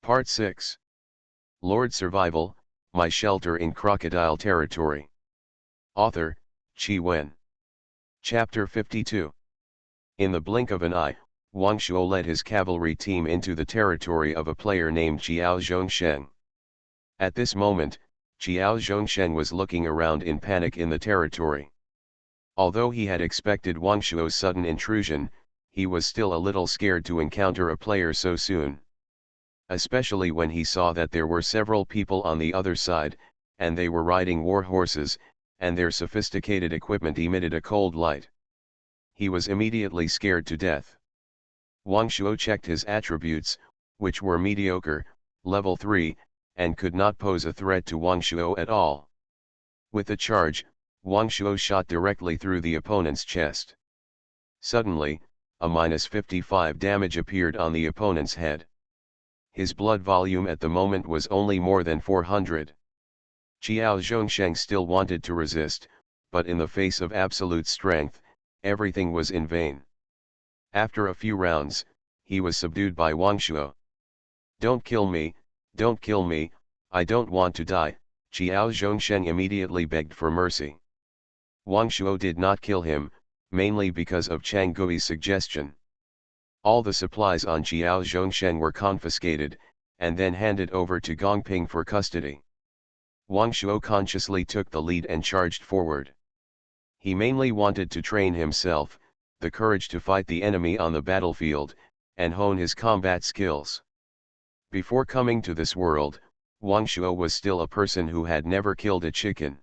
Part 6. Lord Survival, My Shelter in Crocodile Territory. Author, Chi Wen. Chapter 52. In the blink of an eye, Wang Shuo led his cavalry team into the territory of a player named Jiao Zhongsheng. At this moment, Jiao Zhongsheng was looking around in panic in the territory. Although he had expected Wang Shuo's sudden intrusion, he was still a little scared to encounter a player so soon. Especially when he saw that there were several people on the other side, and they were riding war horses, and their sophisticated equipment emitted a cold light. He was immediately scared to death. Wang Shuo checked his attributes, which were mediocre, level 3, and could not pose a threat to Wang Shuo at all. With a charge, Wang Shuo shot directly through the opponent's chest. Suddenly, a -55 damage appeared on the opponent's head. His blood volume at the moment was only more than 400. Jiao Zhongsheng still wanted to resist, but in the face of absolute strength, everything was in vain. After a few rounds, he was subdued by Wang Shuo. "Don't kill me, don't kill me, I don't want to die," Jiao Zhongsheng immediately begged for mercy. Wang Shuo did not kill him, mainly because of Chang Gui's suggestion. All the supplies on Jiao Zhongsheng were confiscated, and then handed over to Gongping for custody. Wang Shuo consciously took the lead and charged forward. He mainly wanted to train himself, the courage to fight the enemy on the battlefield, and hone his combat skills. Before coming to this world, Wang Shuo was still a person who had never killed a chicken.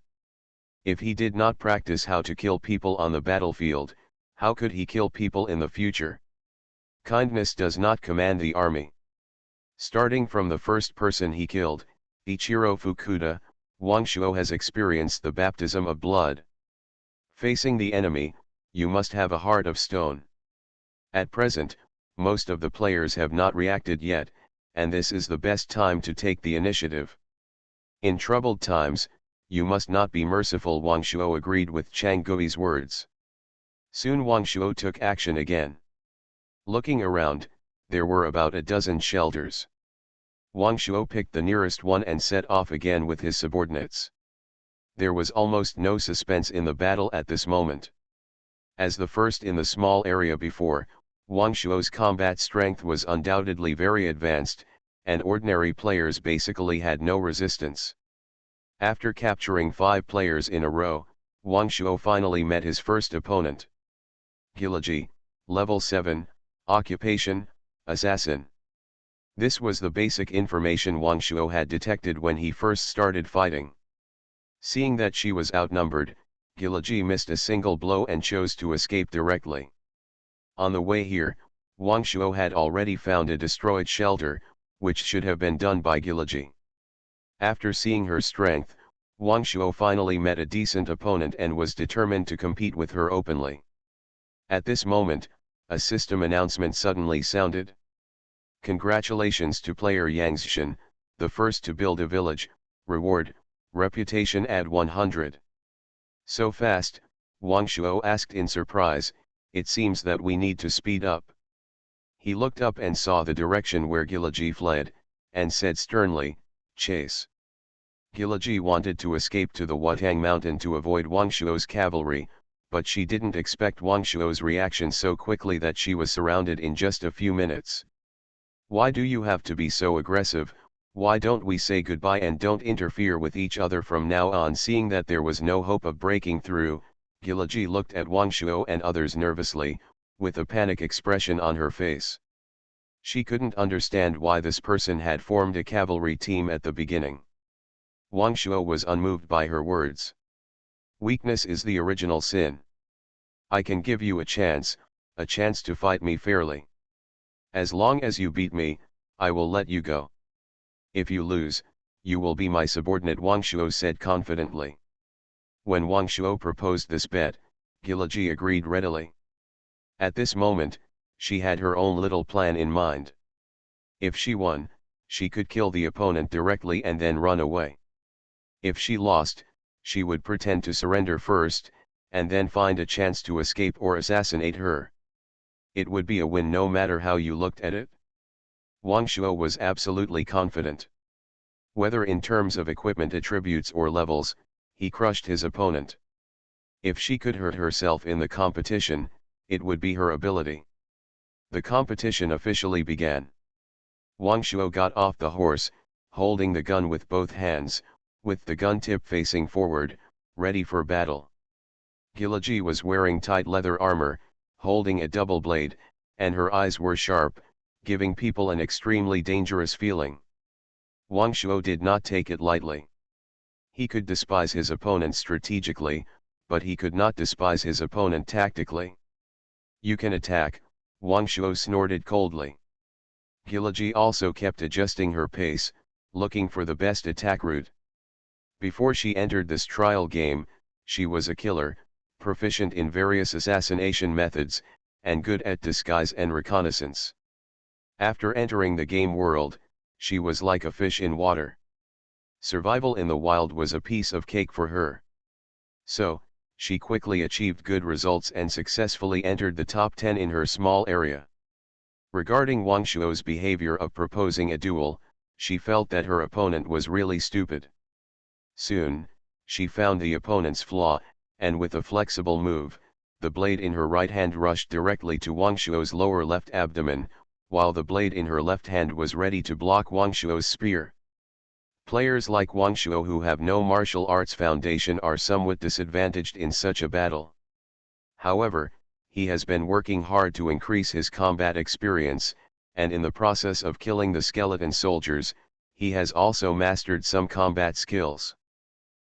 If he did not practice how to kill people on the battlefield, how could he kill people in the future? Kindness does not command the army. Starting from the first person he killed, Ichiro Fukuda, Wang Shuo has experienced the baptism of blood. Facing the enemy, you must have a heart of stone. At present, most of the players have not reacted yet, and this is the best time to take the initiative. In troubled times, you must not be merciful. Wang Shuo agreed with Chang Gui's words. Soon Wang Shuo took action again. Looking around, there were about a dozen shelters. Wang Shuo picked the nearest one and set off again with his subordinates. There was almost no suspense in the battle at this moment. As the first in the small area before, Wang Shuo's combat strength was undoubtedly very advanced, and ordinary players basically had no resistance. After capturing 5 players in a row, Wang Shuo finally met his first opponent. Gilaji, level 7, occupation, assassin. This was the basic information Wang Shuo had detected when he first started fighting. Seeing that she was outnumbered, Gilaji missed a single blow and chose to escape directly. On the way here, Wang Shuo had already found a destroyed shelter, which should have been done by Gilaji. After seeing her strength, Wang Shuo finally met a decent opponent and was determined to compete with her openly. At this moment, a system announcement suddenly sounded. Congratulations to player Yang Zishan, the first to build a village, reward, reputation add 100. So fast, Wang Shuo asked in surprise, it seems that we need to speed up. He looked up and saw the direction where Gilaji fled, and said sternly, chase. Gilaji wanted to escape to the Wutang mountain to avoid Wang Shuo's cavalry, but she didn't expect Wang Shuo's reaction so quickly that she was surrounded in just a few minutes. Why do you have to be so aggressive? Why don't we say goodbye and don't interfere with each other from now on? Seeing that there was no hope of breaking through, Gilaji looked at Wang Shuo and others nervously, with a panic expression on her face. She couldn't understand why this person had formed a cavalry team at the beginning. Wang Shuo was unmoved by her words. Weakness is the original sin. I can give you a chance to fight me fairly. As long as you beat me, I will let you go. If you lose, you will be my subordinate, Wang Shuo said confidently. When Wang Shuo proposed this bet, Gilaji agreed readily. At this moment, she had her own little plan in mind. If she won, she could kill the opponent directly and then run away. If she lost, she would pretend to surrender first, and then find a chance to escape or assassinate her. It would be a win no matter how you looked at it. Wang Shuo was absolutely confident. Whether in terms of equipment attributes or levels, he crushed his opponent. If she could hurt herself in the competition, it would be her ability. The competition officially began. Wang Shuo got off the horse, holding the gun with both hands, with the gun tip facing forward, ready for battle. Giliji was wearing tight leather armor, holding a double blade, and her eyes were sharp, giving people an extremely dangerous feeling. Wang Shuo did not take it lightly. He could despise his opponent strategically, but he could not despise his opponent tactically. You can attack, Wang Shuo snorted coldly. Giliji also kept adjusting her pace, looking for the best attack route. Before she entered this trial game, she was a killer, proficient in various assassination methods, and good at disguise and reconnaissance. After entering the game world, she was like a fish in water. Survival in the wild was a piece of cake for her. So, she quickly achieved good results and successfully entered the top 10 in her small area. Regarding Wang Shuo's behavior of proposing a duel, she felt that her opponent was really stupid. Soon, she found the opponent's flaw, and with a flexible move, the blade in her right hand rushed directly to Wang Shuo's lower left abdomen, while the blade in her left hand was ready to block Wang Shuo's spear. Players like Wang Shuo who have no martial arts foundation are somewhat disadvantaged in such a battle. However, he has been working hard to increase his combat experience, and in the process of killing the skeleton soldiers, he has also mastered some combat skills.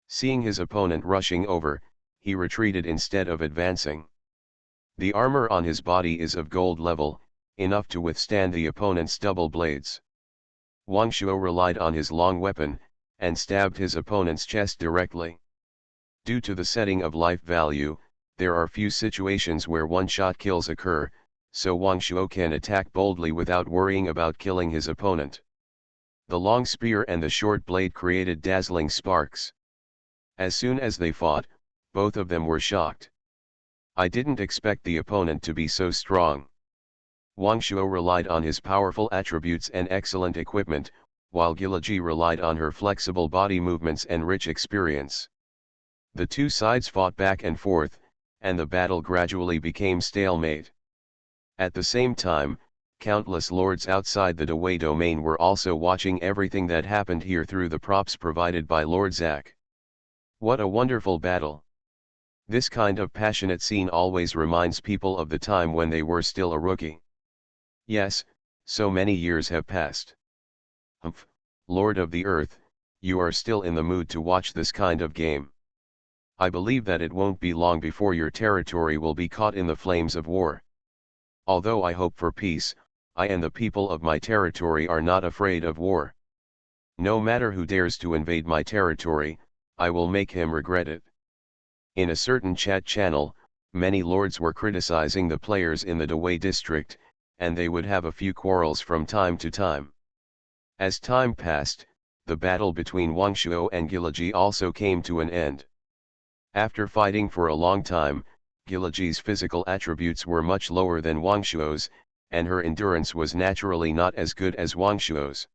Seeing his opponent rushing over, he retreated instead of advancing. The armor on his body is of gold level, enough to withstand the opponent's double blades. Wang Shuo relied on his long weapon, and stabbed his opponent's chest directly. Due to the setting of life value, there are few situations where one-shot kills occur, so Wang Shuo can attack boldly without worrying about killing his opponent. The long spear and the short blade created dazzling sparks. As soon as they fought, both of them were shocked. I didn't expect the opponent to be so strong. Wang Shuo relied on his powerful attributes and excellent equipment, while Giliji relied on her flexible body movements and rich experience. The two sides fought back and forth, and the battle gradually became stalemate. At the same time, countless lords outside the Dewey domain were also watching everything that happened here through the props provided by Lord Zack. What a wonderful battle! This kind of passionate scene always reminds people of the time when they were still a rookie. Yes, so many years have passed. Humph, Lord of the Earth, you are still in the mood to watch this kind of game. I believe that it won't be long before your territory will be caught in the flames of war. Although I hope for peace, I and the people of my territory are not afraid of war. No matter who dares to invade my territory, I will make him regret it. In a certain chat channel, many lords were criticizing the players in the Dewey district, and they would have a few quarrels from time to time. As time passed, the battle between Wang Shuo and Giliji also came to an end. After fighting for a long time, Giliji's physical attributes were much lower than Wang Shuo's, and her endurance was naturally not as good as Wang Shuo's.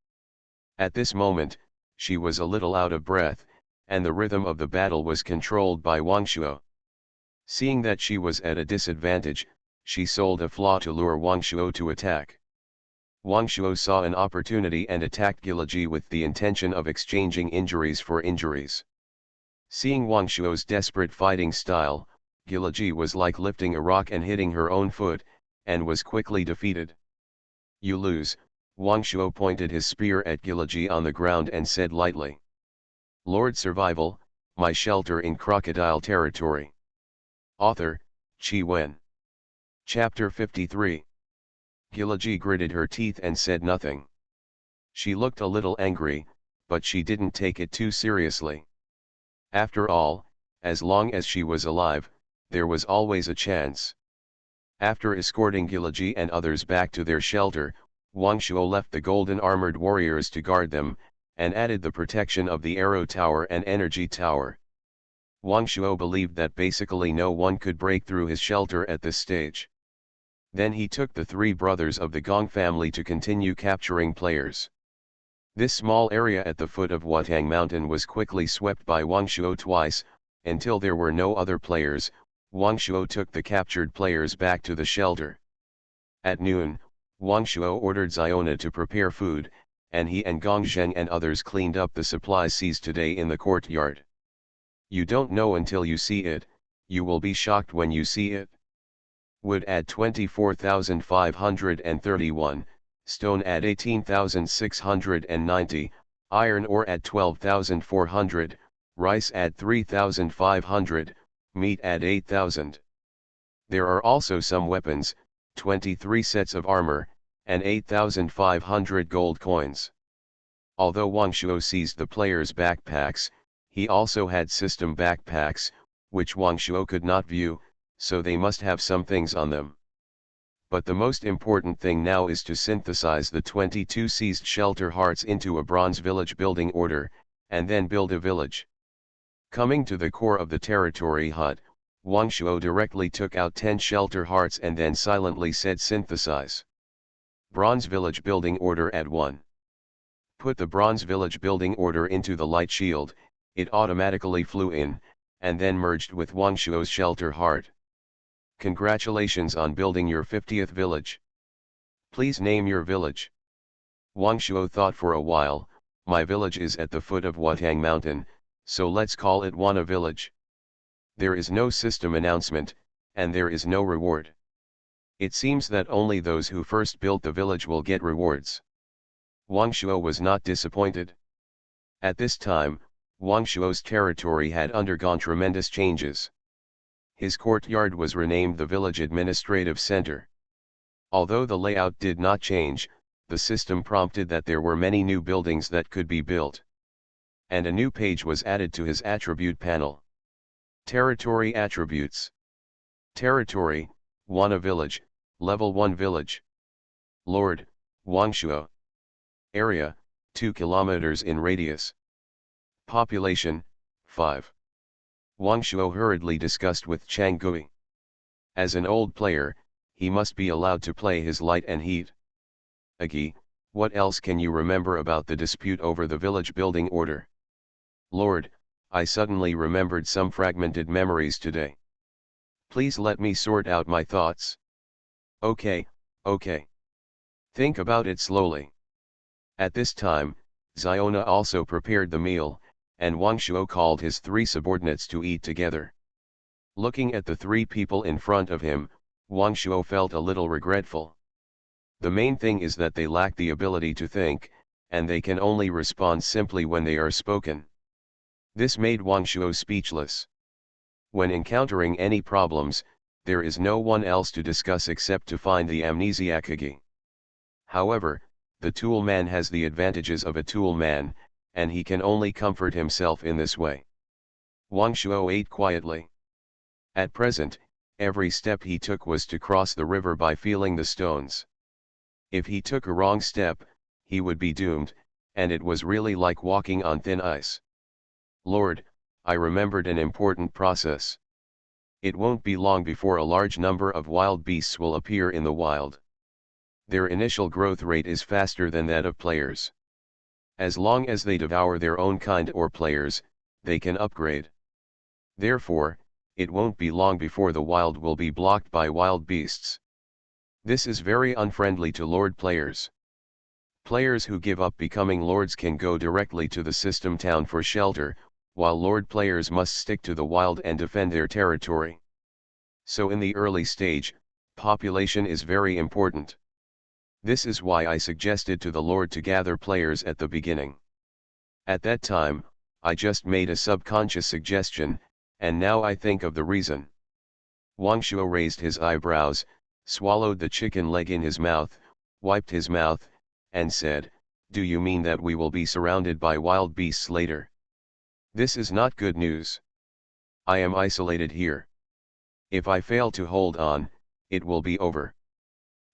At this moment, she was a little out of breath, and the rhythm of the battle was controlled by Wang Shuo. Seeing that she was at a disadvantage, she sold a flaw to lure Wang Shuo to attack. Wang Shuo saw an opportunity and attacked Giliji with the intention of exchanging injuries for injuries. Seeing Wang Shuo's desperate fighting style, Giliji was like lifting a rock and hitting her own foot, and was quickly defeated. You lose, Wang Shuo pointed his spear at Giliji on the ground and said lightly. Lord Survival, my shelter in Crocodile territory. Author, Qi Wen. Chapter 53. Giliji gritted her teeth and said nothing. She looked a little angry, but she didn't take it too seriously. After all, as long as she was alive, there was always a chance. After escorting Giliji and others back to their shelter, Wang Shuo left the golden armored warriors to guard them, and added the protection of the arrow tower and energy tower. Wang Shuo believed that basically no one could break through his shelter at this stage. Then he took the three brothers of the Gong family to continue capturing players. This small area at the foot of Watang Mountain was quickly swept by Wang Shuo twice, until there were no other players. Wang Shuo took the captured players back to the shelter. At noon, Wang Shuo ordered Ziona to prepare food, and he and Gong Zheng and others cleaned up the supplies seized today in the courtyard. You don't know until you see it, you will be shocked when you see it. Wood at 24,531, stone at 18,690, iron ore at 12,400, rice at 3,500, meat at 8,000. There are also some weapons, 23 sets of armor, and 8,500 gold coins. Although Wang Shuo seized the players' backpacks, he also had system backpacks, which Wang Shuo could not view, so they must have some things on them. But the most important thing now is to synthesize the 22 seized shelter hearts into a bronze village building order, and then build a village. Coming to the core of the territory hut, Wang Shuo directly took out 10 shelter hearts and then silently said synthesize. Bronze village building order at 1. Put the bronze village building order into the light shield, it automatically flew in, and then merged with Wang Shuo's shelter heart. Congratulations on building your 50th village. Please name your village. Wang Shuo thought for a while, my village is at the foot of Watang Mountain, so let's call it Wana Village. There is no system announcement, and there is no reward. It seems that only those who first built the village will get rewards. Wang Shuo was not disappointed. At this time, Wang Shuo's territory had undergone tremendous changes. His courtyard was renamed the Village Administrative Center. Although the layout did not change, the system prompted that there were many new buildings that could be built. And a new page was added to his attribute panel. Territory Attributes. Territory, Wana Village, Level 1 Village. Lord, Wang Shuo. Area, 2 kilometers in radius. Population, 5. Wang Shuo hurriedly discussed with Chang Gui. As an old player, he must be allowed to play his light and heat. Agi, what else can you remember about the dispute over the village building order? Lord, I suddenly remembered some fragmented memories today. Please let me sort out my thoughts. Okay. Think about it slowly. At this time, Ziona also prepared the meal, and Wang Shuo called his 3 subordinates to eat together. Looking at the 3 people in front of him, Wang Shuo felt a little regretful. The main thing is that they lack the ability to think, and they can only respond simply when they are spoken. This made Wang Shuo speechless. When encountering any problems, there is no one else to discuss except to find the amnesiac Agi. However, the tool man has the advantages of a tool man, and he can only comfort himself in this way. Wang Shuo ate quietly. At present, every step he took was to cross the river by feeling the stones. If he took a wrong step, he would be doomed, and it was really like walking on thin ice. Lord, I remembered an important process. It won't be long before a large number of wild beasts will appear in the wild. Their initial growth rate is faster than that of players. As long as they devour their own kind or players, they can upgrade. Therefore, it won't be long before the wild will be blocked by wild beasts. This is very unfriendly to Lord players. Players who give up becoming lords can go directly to the system town for shelter, while Lord players must stick to the wild and defend their territory. So in the early stage, population is very important. This is why I suggested to the Lord to gather players at the beginning. At that time, I just made a subconscious suggestion, and now I think of the reason. Wang Shuo raised his eyebrows, swallowed the chicken leg in his mouth, wiped his mouth, and said, "Do you mean that we will be surrounded by wild beasts later? This is not good news. I am isolated here. If I fail to hold on, it will be over.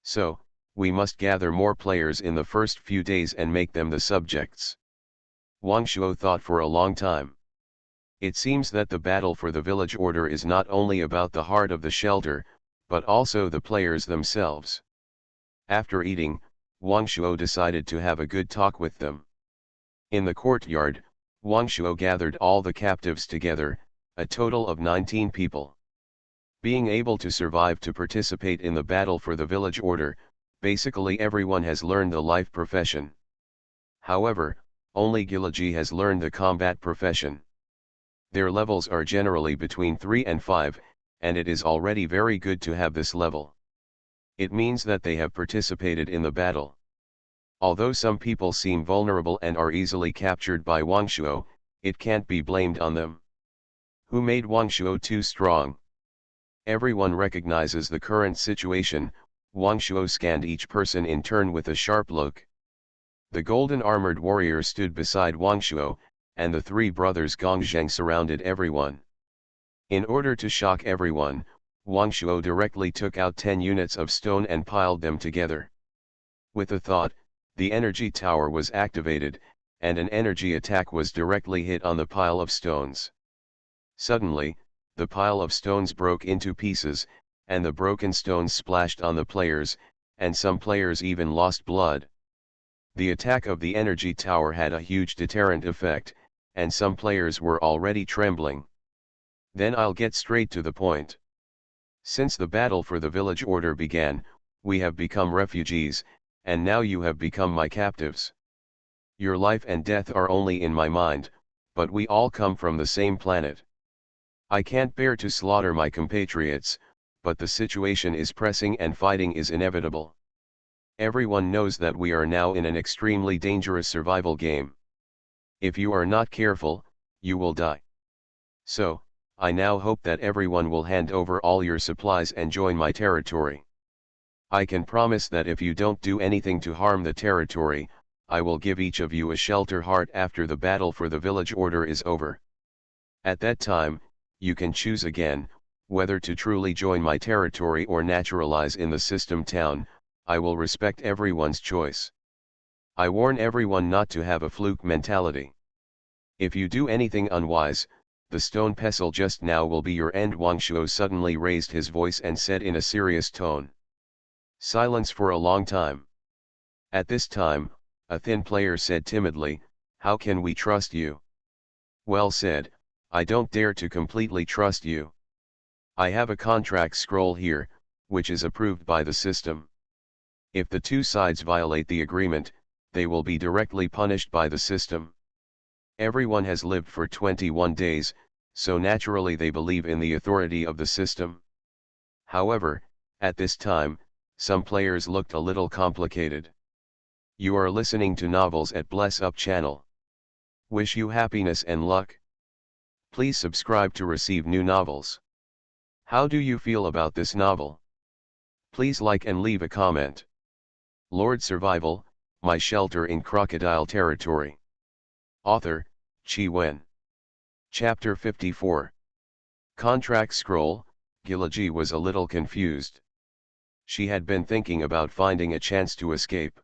So, we must gather more players in the first few days and make them the subjects." Wang Shuo thought for a long time. It seems that the battle for the village order is not only about the heart of the shelter, but also the players themselves. After eating, Wang Shuo decided to have a good talk with them. In the courtyard, Wang Shuo gathered all the captives together, a total of 19 people. Being able to survive to participate in the battle for the village order, basically everyone has learned the life profession. However, only Gilaji has learned the combat profession. Their levels are generally between 3 and 5, and it is already very good to have this level. It means that they have participated in the battle. Although some people seem vulnerable and are easily captured by Wang Shuo, it can't be blamed on them. Who made Wang Shuo too strong? Everyone recognizes the current situation. Wang Shuo scanned each person in turn with a sharp look. The golden armored warrior stood beside Wang Shuo, and the three brothers Gongzheng surrounded everyone. In order to shock everyone, Wang Shuo directly took out 10 units of stone and piled them together. With a thought, the energy tower was activated, and an energy attack was directly hit on the pile of stones. Suddenly, the pile of stones broke into pieces, and the broken stones splashed on the players, and some players even lost blood. The attack of the energy tower had a huge deterrent effect, and some players were already trembling. Then I'll get straight to the point. Since the battle for the village order began, we have become refugees, and now you have become my captives. Your life and death are only in my mind, but we all come from the same planet. I can't bear to slaughter my compatriots, but the situation is pressing and fighting is inevitable. Everyone knows that we are now in an extremely dangerous survival game. If you are not careful, you will die. So, I now hope that everyone will hand over all your supplies and join my territory. I can promise that if you don't do anything to harm the territory, I will give each of you a shelter heart after the battle for the village order is over. At that time, you can choose again, whether to truly join my territory or naturalize in the system town. I will respect everyone's choice. I warn everyone not to have a fluke mentality. If you do anything unwise, the stone pestle just now will be your end. Wang Shuo suddenly raised his voice and said in a serious tone. Silence for a long time. At this time, a thin player said timidly, "How can we trust you?" Well said, I don't dare to completely trust you. I have a contract scroll here, which is approved by the system. If the two sides violate the agreement, they will be directly punished by the system. Everyone has lived for 21 days, so naturally they believe in the authority of the system. However, at this time, some players looked a little complicated. You are listening to novels at Bless Up channel. Wish you happiness and luck. Please subscribe to receive new novels. How do you feel about this novel? Please like and leave a comment. Lord Survival, My Shelter in Crocodile Territory. Author, Chi Wen. Chapter 54. Contract Scroll. Gilaji was a little confused. She had been thinking about finding a chance to escape.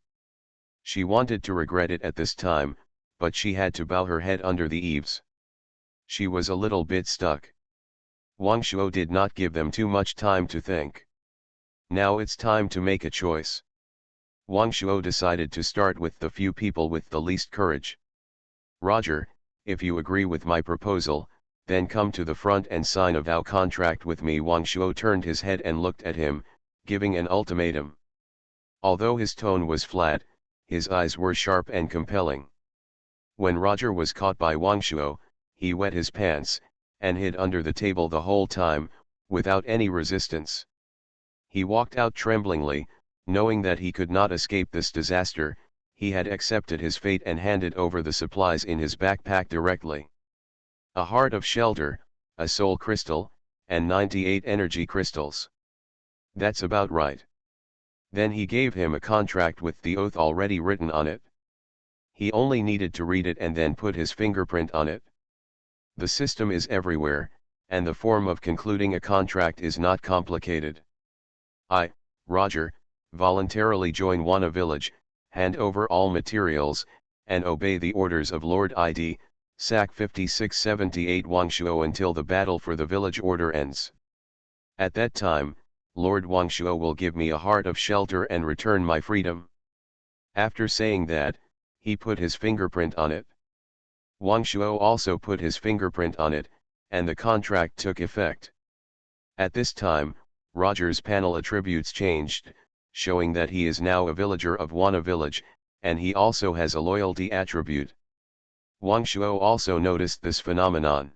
She wanted to regret it at this time, but she had to bow her head under the eaves. She was a little bit stuck. Wang Shuo did not give them too much time to think. Now it's time to make a choice. Wang Shuo decided to start with the few people with the least courage. Roger, if you agree with my proposal, then come to the front and sign a vow contract with me. Wang Shuo turned his head and looked at him, giving an ultimatum. Although his tone was flat, his eyes were sharp and compelling. When Roger was caught by Wang Shuo, he wet his pants, and hid under the table the whole time, without any resistance. He walked out tremblingly, knowing that he could not escape this disaster. He had accepted his fate and handed over the supplies in his backpack directly. A heart of shelter, a soul crystal, and 98 energy crystals. That's about right. Then he gave him a contract with the oath already written on it. He only needed to read it and then put his fingerprint on it. The system is everywhere, and the form of concluding a contract is not complicated. I, Roger, voluntarily join Wana village, hand over all materials, and obey the orders of Lord ID, SAC 5678 Wang Shuo until the battle for the village order ends. At that time, Lord Wangshuo will give me a heart of shelter and return my freedom. After saying that, he put his fingerprint on it. Wangshuo also put his fingerprint on it, and the contract took effect. At this time, Roger's panel attributes changed, showing that he is now a villager of Wana village, and he also has a loyalty attribute. Wangshuo also noticed this phenomenon.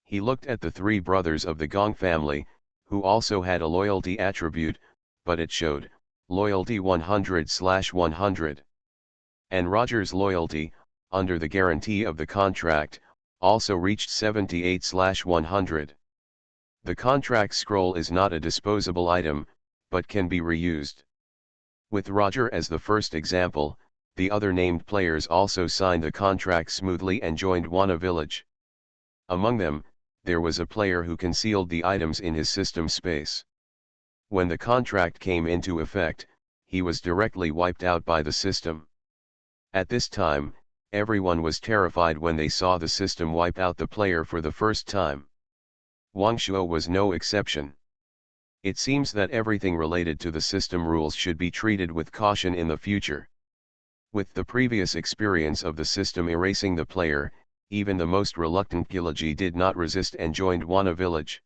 He looked at the three brothers of the Gong family, who also had a loyalty attribute, but it showed, loyalty 100/100. And Roger's loyalty, under the guarantee of the contract, also reached 78/100. The contract scroll is not a disposable item, but can be reused. With Roger as the first example, the other named players also signed the contract smoothly and joined Wana village. Among them, there was a player who concealed the items in his system space. When the contract came into effect, he was directly wiped out by the system. At this time, everyone was terrified when they saw the system wipe out the player for the first time. Wangshuo was no exception. It seems that everything related to the system rules should be treated with caution in the future. With the previous experience of the system erasing the player, even the most reluctant Gilaji did not resist and joined Wana village.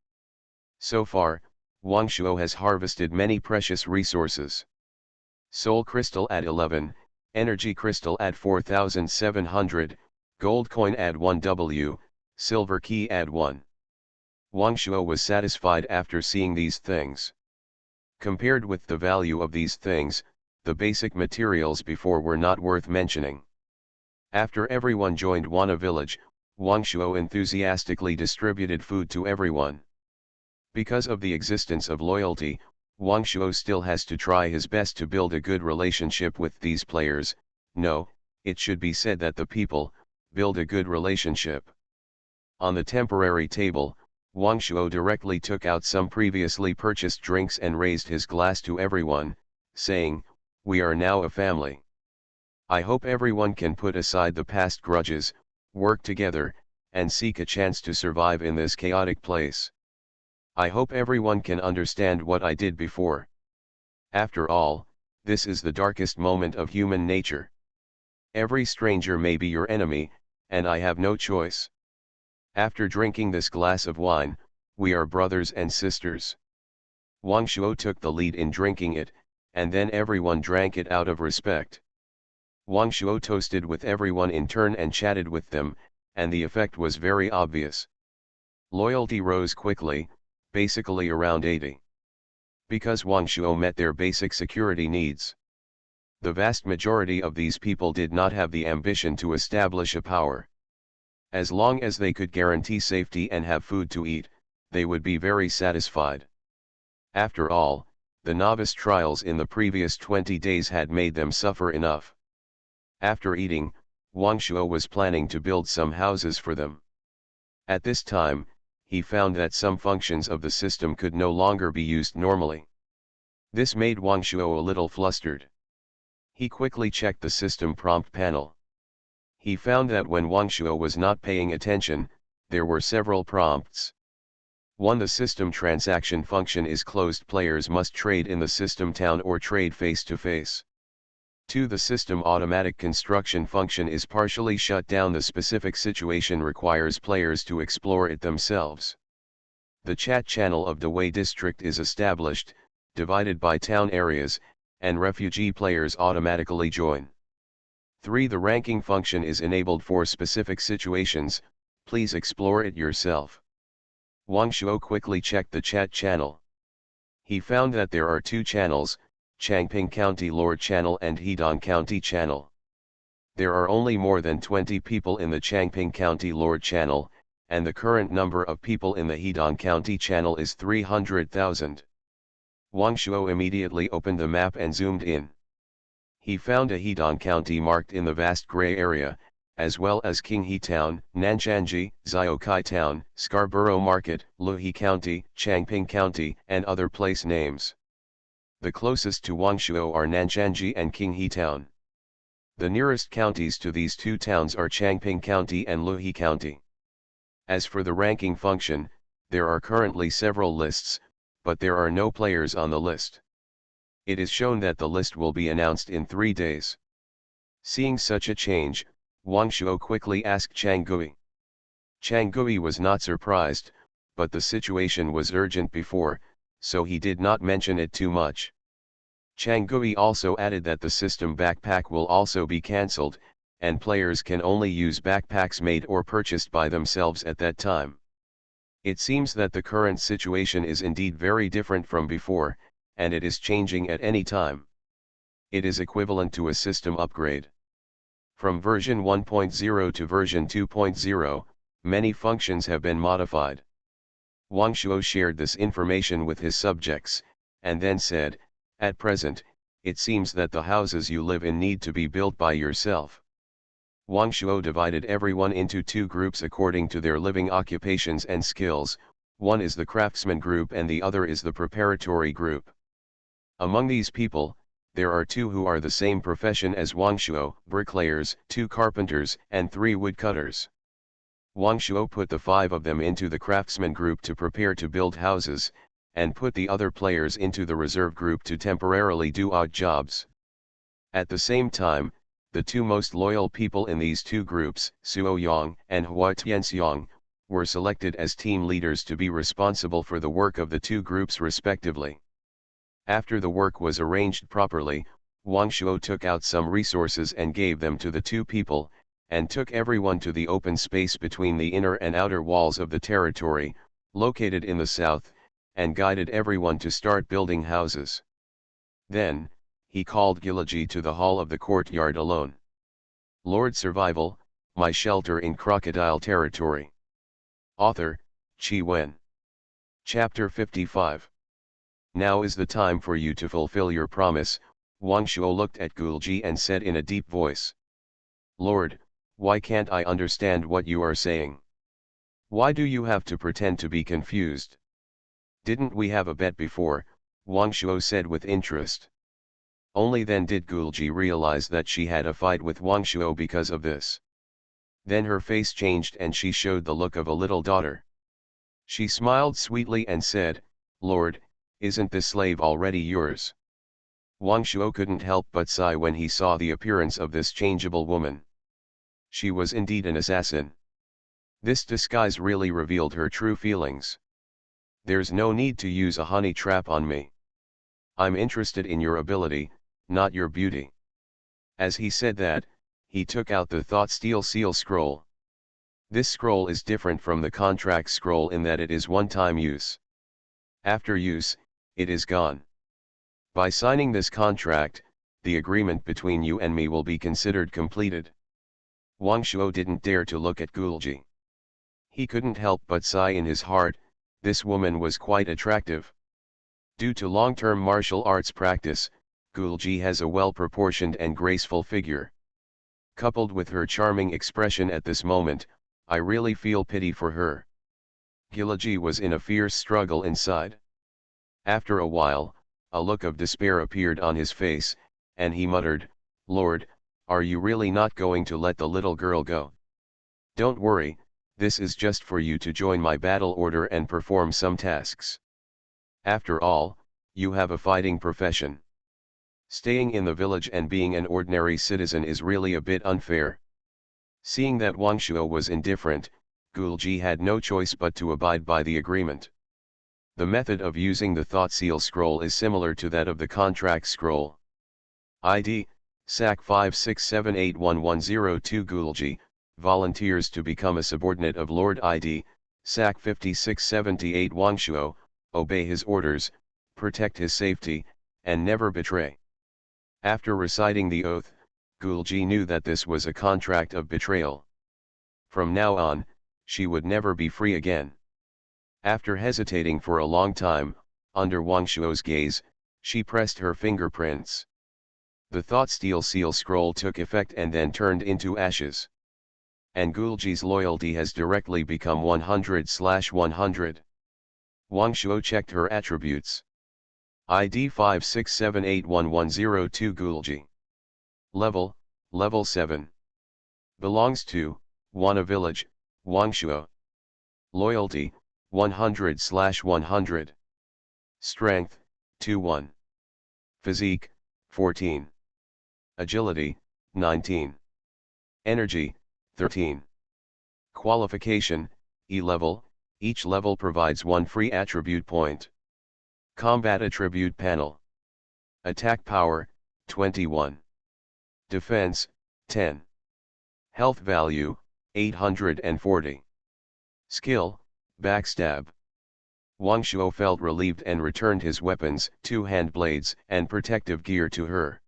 So far, Wangshuo has harvested many precious resources. Soul Crystal at 11, Energy Crystal at 4,700, Gold Coin at 1W, Silver Key at 1. Wangshuo was satisfied after seeing these things. Compared with the value of these things, the basic materials before were not worth mentioning. After everyone joined Wana village, Wangshuo enthusiastically distributed food to everyone. Because of the existence of loyalty, Wangshuo still has to try his best to build a good relationship with these players. No, it should be said that the people build a good relationship. On the temporary table, Wangshuo directly took out some previously purchased drinks and raised his glass to everyone, saying, "We are now a family. I hope everyone can put aside the past grudges, work together, and seek a chance to survive in this chaotic place. I hope everyone can understand what I did before. After all, this is the darkest moment of human nature. Every stranger may be your enemy, and I have no choice. After drinking this glass of wine, we are brothers and sisters." Wangshuo took the lead in drinking it, and then everyone drank it out of respect. Wangshuo toasted with everyone in turn and chatted with them, and the effect was very obvious. Loyalty rose quickly, basically around 80. Because Wangshuo met their basic security needs. The vast majority of these people did not have the ambition to establish a power. As long as they could guarantee safety and have food to eat, they would be very satisfied. After all, the novice trials in the previous 20 days had made them suffer enough. After eating, Wangshuo was planning to build some houses for them. At this time, he found that some functions of the system could no longer be used normally. This made Wangshuo a little flustered. He quickly checked the system prompt panel. He found that when Wangshuo was not paying attention, there were several prompts. 1. The system transaction function is closed. Players must trade in the system town or trade face-to-face. 2. The system automatic construction function is partially shut down. The specific situation requires players to explore it themselves. The chat channel of Dawei district is established, divided by town areas, and refugee players automatically join. 3. The ranking function is enabled for specific situations, please explore it yourself. Wangshuo quickly checked the chat channel. He found that there are two channels, Changping County Lord Channel and Hedong County Channel. There are only more than 20 people in the Changping County Lord Channel, and the current number of people in the Hedong County Channel is 300,000. Wangshuo immediately opened the map and zoomed in. He found a Hedong County marked in the vast gray area, as well as Qinghe Town, Nanshanji, Zhaokai Town, Scarborough Market, Luhe County, Changping County, and other place names. The closest to Wangshuo are Nanshanji and Qinghe Town. The nearest counties to these two towns are Changping County and Luhe County. As for the ranking function, there are currently several lists, but there are no players on the list. It is shown that the list will be announced in 3 days. Seeing such a change, Wang Shuo quickly asked Chang Gui. Chang Gui was not surprised, but the situation was urgent before, so he did not mention it too much. Chang Gui also added that the system backpack will also be cancelled, and players can only use backpacks made or purchased by themselves at that time. It seems that the current situation is indeed very different from before, and it is changing at any time. It is equivalent to a system upgrade. From version 1.0 to version 2.0, many functions have been modified. Wang Shuo shared this information with his subjects, and then said, "At present, it seems that the houses you live in need to be built by yourself." Wang Shuo divided everyone into 2 groups according to their living occupations and skills. One is the craftsman group and the other is the preparatory group. Among these people, there are 2 who are the same profession as Wang Shuo, bricklayers, 2 carpenters, and 3 woodcutters. Wang Shuo put the 5 of them into the craftsman group to prepare to build houses, and put the other players into the reserve group to temporarily do odd jobs. At the same time, the 2 most loyal people in these 2 groups, Suo Yang and Hua Tianxiang, were selected as team leaders to be responsible for the work of the 2 groups respectively. After the work was arranged properly, Wang Shuo took out some resources and gave them to the 2 people, and took everyone to the open space between the inner and outer walls of the territory, located in the south, and guided everyone to start building houses. Then, he called Gilaji to the hall of the courtyard alone. Lord Survival, My Shelter in Crocodile Territory. Author, Qi Wen. Chapter 55. Now is the time for you to fulfill your promise. Wang Shuo looked at Gulji and said in a deep voice, "Lord, why can't I understand what you are saying? Why do you have to pretend to be confused?" "Didn't we have a bet before?" Wang Shuo said with interest. Only then did Gulji realize that she had a fight with Wang Shuo because of this. Then her face changed and she showed the look of a little daughter. She smiled sweetly and said, "Lord, isn't this slave already yours?" Wang Shuo couldn't help but sigh when he saw the appearance of this changeable woman. She was indeed an assassin. This disguise really revealed her true feelings. "There's no need to use a honey trap on me. I'm interested in your ability, not your beauty." As he said that, he took out the Thought Steel Seal Scroll. This scroll is different from the contract scroll in that it is one-time use. After use, it is gone. By signing this contract, the agreement between you and me will be considered completed. Wang Shuo didn't dare to look at Gulji. He couldn't help but sigh in his heart. This woman was quite attractive. Due to long-term martial arts practice, Gulji has a well-proportioned and graceful figure. Coupled with her charming expression at this moment, I really feel pity for her. Gulji was in a fierce struggle inside. After a while, a look of despair appeared on his face, and he muttered, "Lord, are you really not going to let the little girl go? Don't worry, this is just for you to join my battle order and perform some tasks. After all, you have a fighting profession. Staying in the village and being an ordinary citizen is really a bit unfair." Seeing that Wang Shuo was indifferent, Gulji had no choice but to abide by the agreement. The method of using the Thought Seal Scroll is similar to that of the Contract Scroll. ID, SAC 5678110 Gulji, volunteers to become a subordinate of Lord ID, SAC 5678 Wang Shuo, obey his orders, protect his safety, and never betray. After reciting the oath, Gulji knew that this was a contract of betrayal. From now on, she would never be free again. After hesitating for a long time, under Wang Shuo's gaze, she pressed her fingerprints. The Thought Steel Seal Scroll took effect and then turned into ashes. And Gulji's loyalty has directly become 100/100. Wang Shuo checked her attributes. ID 5678110 Gulji. Level 7. Belongs to Wana Village, Wang Shuo. Loyalty 100/100. Strength, 2-1. Physique, 14. Agility, 19. Energy, 13. Qualification, E level, each level provides one free attribute point. Combat attribute panel. Attack power, 21. Defense, 10. Health value, 840. Skill, backstab. Wang Shuo felt relieved and returned his weapons, 2 hand blades, and protective gear to her.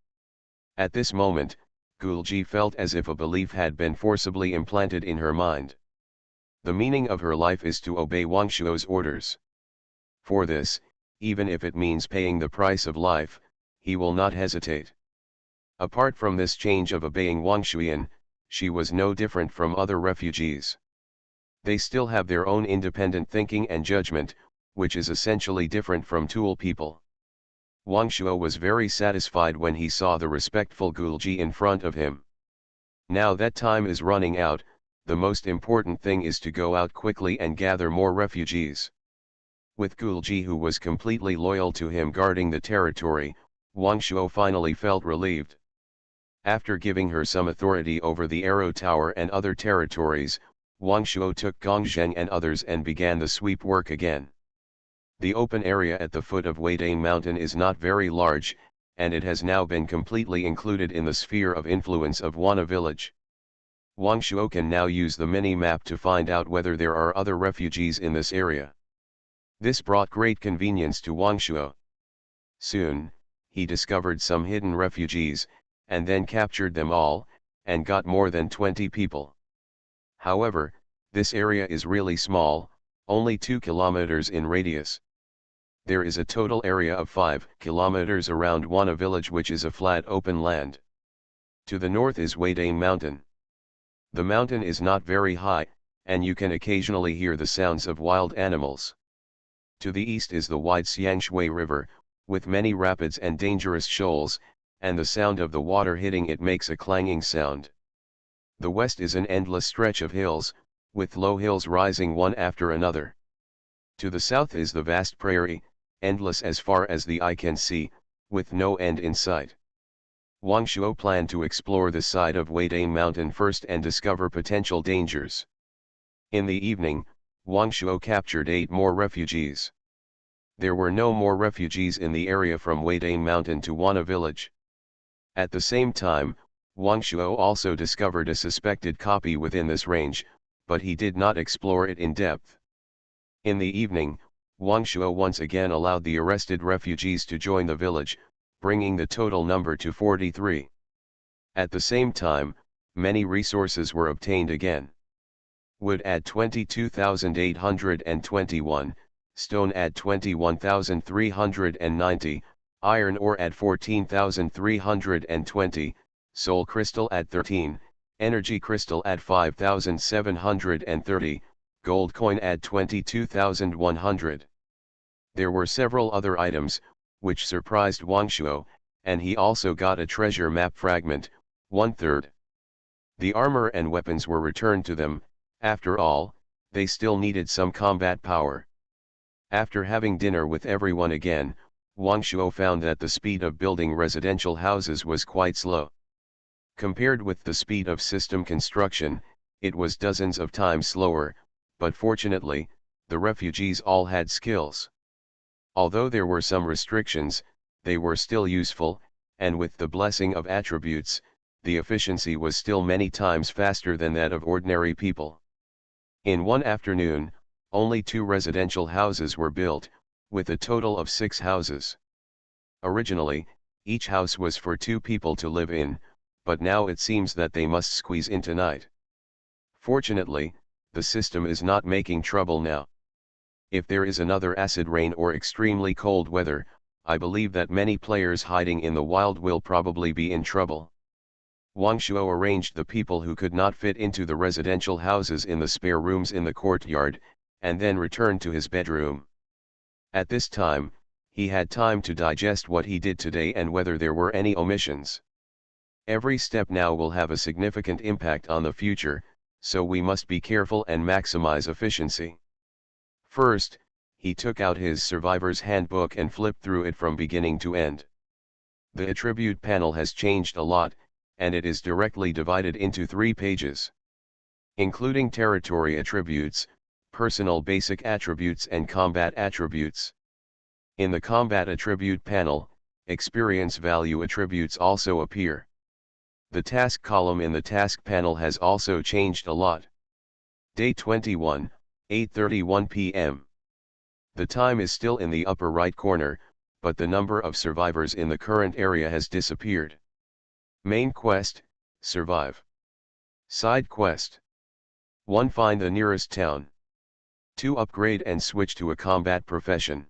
At this moment, Gulji felt as if a belief had been forcibly implanted in her mind. The meaning of her life is to obey Wang Shuo's orders. For this, even if it means paying the price of life, he will not hesitate. Apart from this change of obeying Wang Shuyan, she was no different from other refugees. They still have their own independent thinking and judgment, which is essentially different from Tool people. Wang Shuo was very satisfied when he saw the respectful Gulji in front of him. Now that time is running out, the most important thing is to go out quickly and gather more refugees. With Gulji, who was completely loyal to him, guarding the territory, Wang Shuo finally felt relieved. After giving her some authority over the Arrow Tower and other territories, Wang Shuo took Gongzheng and others and began the sweep work again. The open area at the foot of Weidane Mountain is not very large, and it has now been completely included in the sphere of influence of Wana village. Wang Shuo can now use the mini-map to find out whether there are other refugees in this area. This brought great convenience to Wang Shuo. Soon, he discovered some hidden refugees, and then captured them all, and got more than 20 people. However, this area is really small, only 2 kilometers in radius. There is a total area of 5 kilometers around Wana village, which is a flat open land. To the north is Weidane Mountain. The mountain is not very high, and you can occasionally hear the sounds of wild animals. To the east is the wide Xiangshui River, with many rapids and dangerous shoals, and the sound of the water hitting it makes a clanging sound. The west is an endless stretch of hills, with low hills rising one after another. To the south is the vast prairie, endless as far as the eye can see, with no end in sight. Wang Shuo planned to explore the side of Weidane Mountain first and discover potential dangers. In the evening, Wang Shuo captured 8 more refugees. There were no more refugees in the area from Weidane Mountain to Wana village. At the same time, Wang Shuo also discovered a suspected copy within this range, but he did not explore it in depth. In the evening, Wang Shuo once again allowed the arrested refugees to join the village, bringing the total number to 43. At the same time, many resources were obtained again. Wood at 22,821, stone at 21,390, iron ore at 14,320, soul crystal at 13, energy crystal at 5,730, gold coin at 22,100. There were several other items, which surprised Wang Shuo, and he also got a treasure map fragment, 1/3. The armor and weapons were returned to them. After all, they still needed some combat power. After having dinner with everyone again, Wang Shuo found that the speed of building residential houses was quite slow. Compared with the speed of system construction, it was dozens of times slower, but fortunately, the refugees all had skills. Although there were some restrictions, they were still useful, and with the blessing of attributes, the efficiency was still many times faster than that of ordinary people. In one afternoon, only 2 residential houses were built, with a total of 6 houses. Originally, each house was for 2 people to live in, but now it seems that they must squeeze in tonight. Fortunately, the system is not making trouble now. If there is another acid rain or extremely cold weather, I believe that many players hiding in the wild will probably be in trouble. Wang Shuo arranged the people who could not fit into the residential houses in the spare rooms in the courtyard, and then returned to his bedroom. At this time, he had time to digest what he did today and whether there were any omissions. Every step now will have a significant impact on the future, so we must be careful and maximize efficiency. First, he took out his survivor's handbook and flipped through it from beginning to end. The attribute panel has changed a lot, and it is directly divided into 3 pages. Including territory attributes, personal basic attributes and combat attributes. In the combat attribute panel, experience value attributes also appear. The task column in the task panel has also changed a lot. Day 21, 8:31 p.m. The time is still in the upper right corner, but the number of survivors in the current area has disappeared. Main quest, survive. Side quest. 1. Find the nearest town. 2. Upgrade and switch to a combat profession.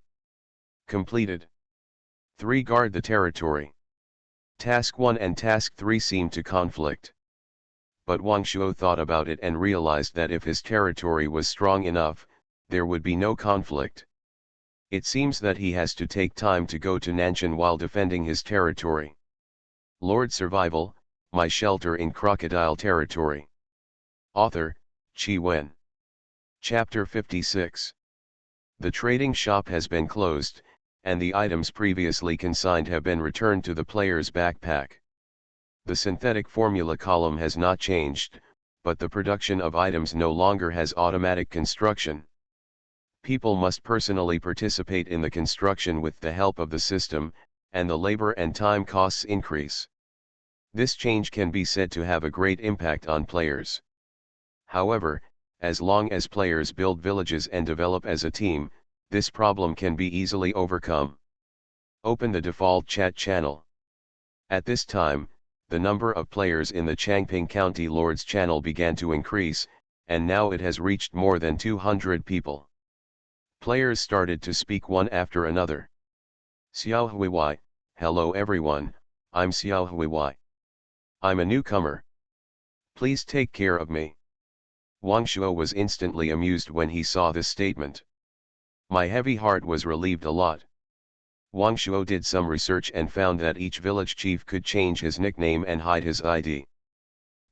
Completed. 3. Guard the territory. Task 1 and Task 3 seem to conflict. But Wang Shuo thought about it and realized that if his territory was strong enough, there would be no conflict. It seems that he has to take time to go to Nanshan while defending his territory. Lord Survival, My Shelter in Crocodile Territory. Author, Qi Wen. Chapter 56. The trading shop has been closed, and the items previously consigned have been returned to the player's backpack. The synthetic formula column has not changed, but the production of items no longer has automatic construction. People must personally participate in the construction with the help of the system, and the labor and time costs increase. This change can be said to have a great impact on players. However, as long as players build villages and develop as a team, this problem can be easily overcome. Open the default chat channel. At this time, the number of players in the Changping County Lords channel began to increase, and now it has reached more than 200 people. Players started to speak one after another. Xiao Huiwei, hello everyone, I'm Xiao Huiwei. I'm a newcomer. Please take care of me. Wang Shuo was instantly amused when he saw this statement. My heavy heart was relieved a lot. Wang Shuo did some research and found that each village chief could change his nickname and hide his ID.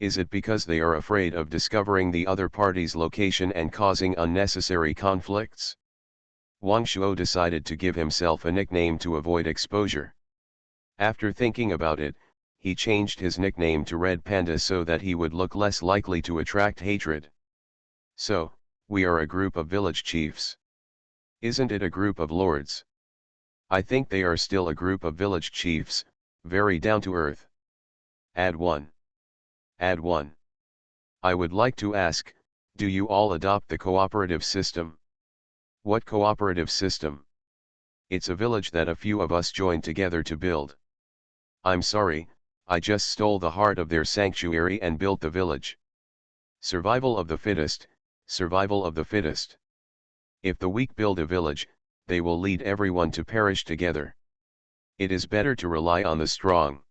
Is it because they are afraid of discovering the other party's location and causing unnecessary conflicts? Wang Shuo decided to give himself a nickname to avoid exposure. After thinking about it, he changed his nickname to Red Panda so that he would look less likely to attract hatred. So, we are a group of village chiefs. Isn't it a group of lords? I think they are still a group of village chiefs, very down to earth. Add 1. Add 1. I would like to ask, do you all adopt the cooperative system? What cooperative system? It's a village that a few of us joined together to build. I'm sorry, I just stole the heart of their sanctuary and built the village. Survival of the fittest, survival of the fittest. If the weak build a village, they will lead everyone to perish together. It is better to rely on the strong.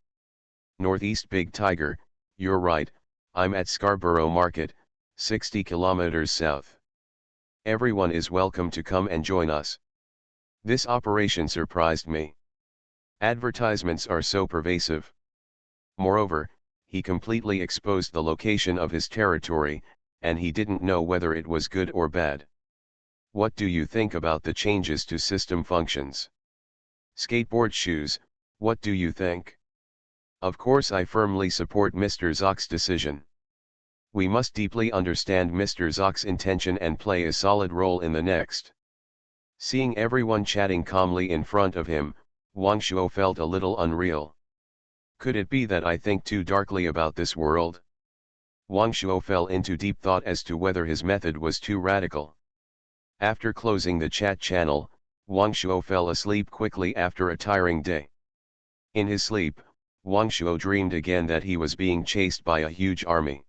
Northeast Big Tiger, you're right, I'm at Scarborough Market, 60 kilometers south. Everyone is welcome to come and join us. This operation surprised me. Advertisements are so pervasive. Moreover, he completely exposed the location of his territory, and he didn't know whether it was good or bad. What do you think about the changes to system functions? Skateboard shoes, what do you think? Of course I firmly support Mr. Zock's decision. We must deeply understand Mr. Zock's intention and play a solid role in the next. Seeing everyone chatting calmly in front of him, Wang Shuo felt a little unreal. Could it be that I think too darkly about this world? Wang Shuo fell into deep thought as to whether his method was too radical. After closing the chat channel, Wang Shuo fell asleep quickly after a tiring day. In his sleep, Wang Shuo dreamed again that he was being chased by a huge army.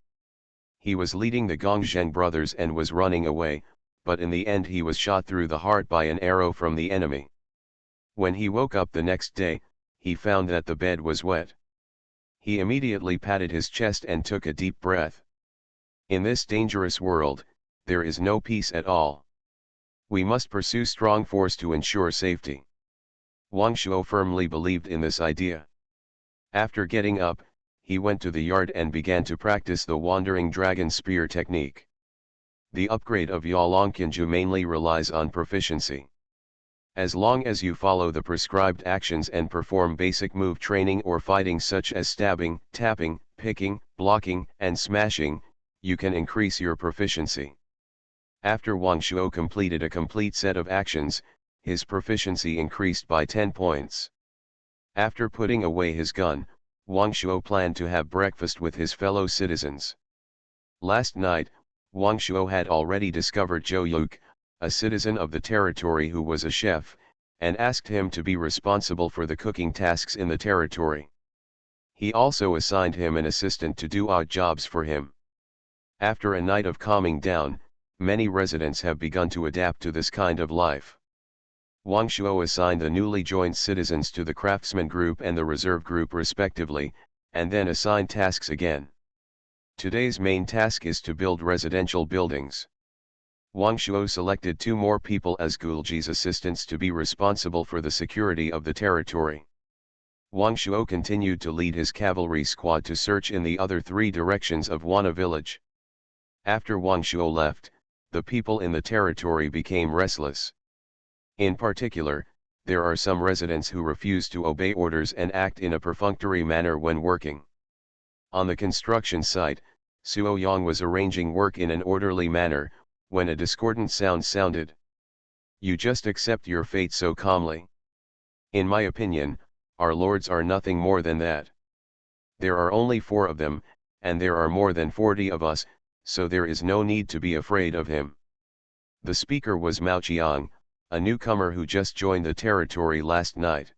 He was leading the Gongzheng brothers and was running away, but in the end he was shot through the heart by an arrow from the enemy. When he woke up the next day, he found that the bed was wet. He immediately patted his chest and took a deep breath. In this dangerous world, there is no peace at all. We must pursue strong force to ensure safety. Wang Shuo firmly believed in this idea. After getting up, he went to the yard and began to practice the Wandering Dragon Spear technique. The upgrade of Yalongkinju mainly relies on proficiency. As long as you follow the prescribed actions and perform basic move training or fighting such as stabbing, tapping, picking, blocking, and smashing, you can increase your proficiency. After Wang Shuo completed a complete set of actions, his proficiency increased by 10 points. After putting away his gun, Wang Shuo planned to have breakfast with his fellow citizens. Last night, Wang Shuo had already discovered Zhou Yuk, a citizen of the territory who was a chef, and asked him to be responsible for the cooking tasks in the territory. He also assigned him an assistant to do odd jobs for him. After a night of calming down, many residents have begun to adapt to this kind of life. Wang Shuo assigned the newly joined citizens to the craftsman group and the reserve group respectively, and then assigned tasks again. Today's main task is to build residential buildings. Wang Shuo selected 2 more people as Gulji's assistants to be responsible for the security of the territory. Wang Shuo continued to lead his cavalry squad to search in the other 3 directions of Wana village. After Wang Shuo left, the people in the territory became restless. In particular, there are some residents who refuse to obey orders and act in a perfunctory manner when working. On the construction site, Suo Yang was arranging work in an orderly manner, when a discordant sound sounded. You just accept your fate so calmly. In my opinion, our lords are nothing more than that. There are only 4 of them, and there are more than 40 of us, so there is no need to be afraid of him. The speaker was Mao Qiang, a newcomer who just joined the territory last night.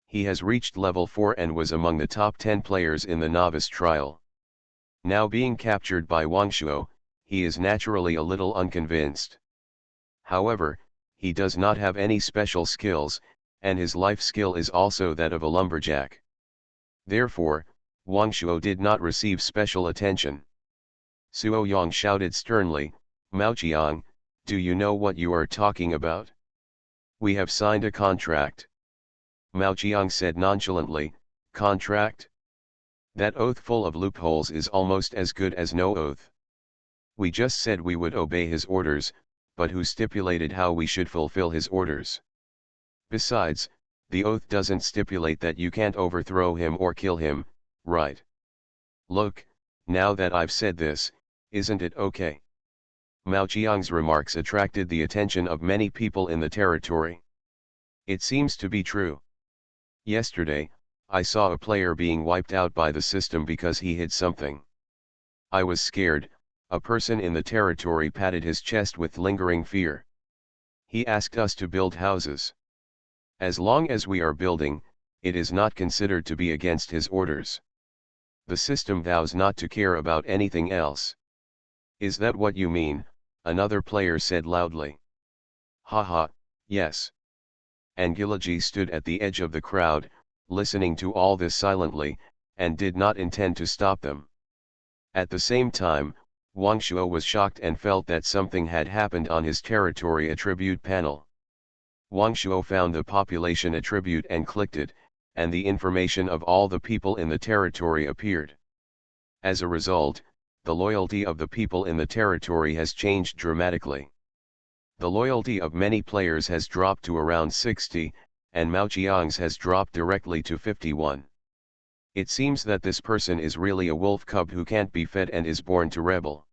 He has reached level 4 and was among the top 10 players in the novice trial. Now being captured by Wang Shuo, he is naturally a little unconvinced. However, he does not have any special skills, and his life skill is also that of a lumberjack. Therefore, Wang Shuo did not receive special attention. Suo Yang shouted sternly, "Mao Qiang, do you know what you are talking about? We have signed a contract." Mao Qiang said nonchalantly, "Contract? That oath full of loopholes is almost as good as no oath. We just said we would obey his orders, but who stipulated how we should fulfill his orders? Besides, the oath doesn't stipulate that you can't overthrow him or kill him, right? Look, now that I've said this, isn't it okay?" Mao Qiang's remarks attracted the attention of many people in the territory. It seems to be true. Yesterday, I saw a player being wiped out by the system because he hid something. I was scared. A person in the territory patted his chest with lingering fear. He asked us to build houses. As long as we are building, it is not considered to be against his orders. The system vows not to care about anything else. Is that what you mean? Another player said loudly. Haha, yes. Angiliji stood at the edge of the crowd, listening to all this silently, and did not intend to stop them. At the same time, Wang Shuo was shocked and felt that something had happened on his territory attribute panel. Wang Shuo found the population attribute and clicked it, and the information of all the people in the territory appeared. As a result, the loyalty of the people in the territory has changed dramatically. The loyalty of many players has dropped to around 60, and Mao Qiang's has dropped directly to 51. It seems that this person is really a wolf cub who can't be fed and is born to rebel.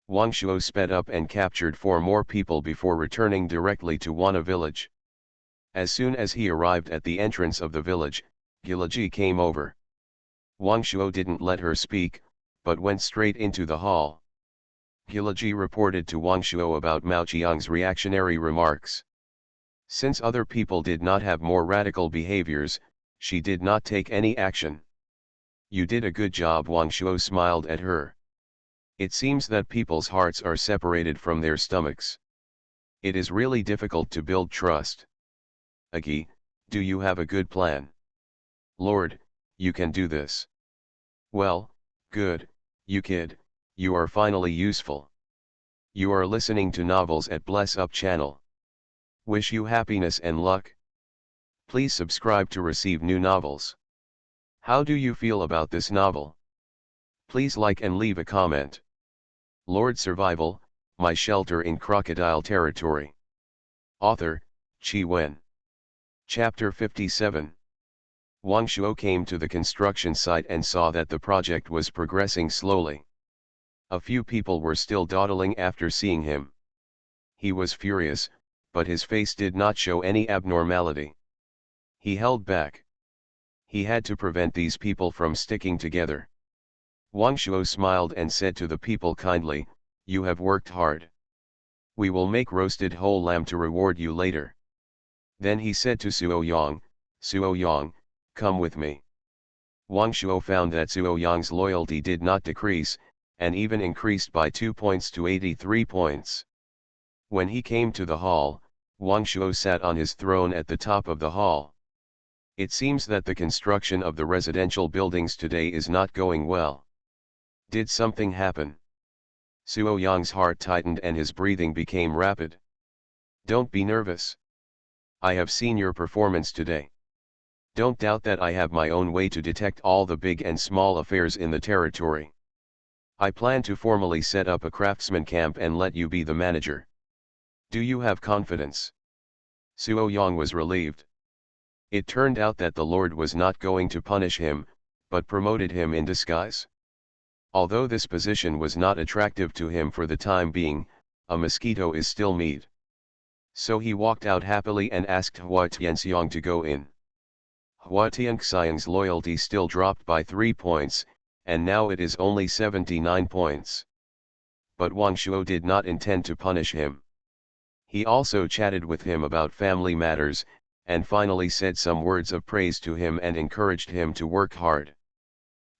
Wang Shuo sped up and captured 4 more people before returning directly to Wana village. As soon as he arrived at the entrance of the village, Giliji came over. Wang Shuo didn't let her speak, but went straight into the hall. Giliji reported to Wang Shuo about Mao Qiang's reactionary remarks. Since other people did not have more radical behaviors, she did not take any action. You did a good job, Wang Shuo smiled at her. It seems that people's hearts are separated from their stomachs. It is really difficult to build trust. Agi, do you have a good plan? Lord, you can do this. Well, good, you kid, you are finally useful. You are listening to novels at Bless Up channel. Wish you happiness and luck. Please subscribe to receive new novels. How do you feel about this novel? Please like and leave a comment. Lord Survival, My Shelter in Crocodile Territory. Author, Qi Wen. Chapter 57. Wang Shuo came to the construction site and saw that the project was progressing slowly. A few people were still dawdling after seeing him. He was furious, but his face did not show any abnormality. He held back. He had to prevent these people from sticking together. Wang Shuo smiled and said to the people kindly, "You have worked hard. We will make roasted whole lamb to reward you later." Then he said to Suo Yang, "Come with me." Wang Shuo found that Suo Yang's loyalty did not decrease, and even increased by 2 points to 83 points. When he came to the hall, Wang Shuo sat on his throne at the top of the hall. It seems that the construction of the residential buildings today is not going well. Did something happen? Suo Yang's heart tightened and his breathing became rapid. Don't be nervous. I have seen your performance today. Don't doubt that I have my own way to detect all the big and small affairs in the territory. I plan to formally set up a craftsman camp and let you be the manager. Do you have confidence? Suo Yang was relieved. It turned out that the Lord was not going to punish him, but promoted him in disguise. Although this position was not attractive to him for the time being, a mosquito is still meat. So he walked out happily and asked Hua Tianxiang to go in. Hua Tianxiang's loyalty still dropped by 3 points, and now it is only 79 points. But Wang Shuo did not intend to punish him. He also chatted with him about family matters, and finally said some words of praise to him and encouraged him to work hard.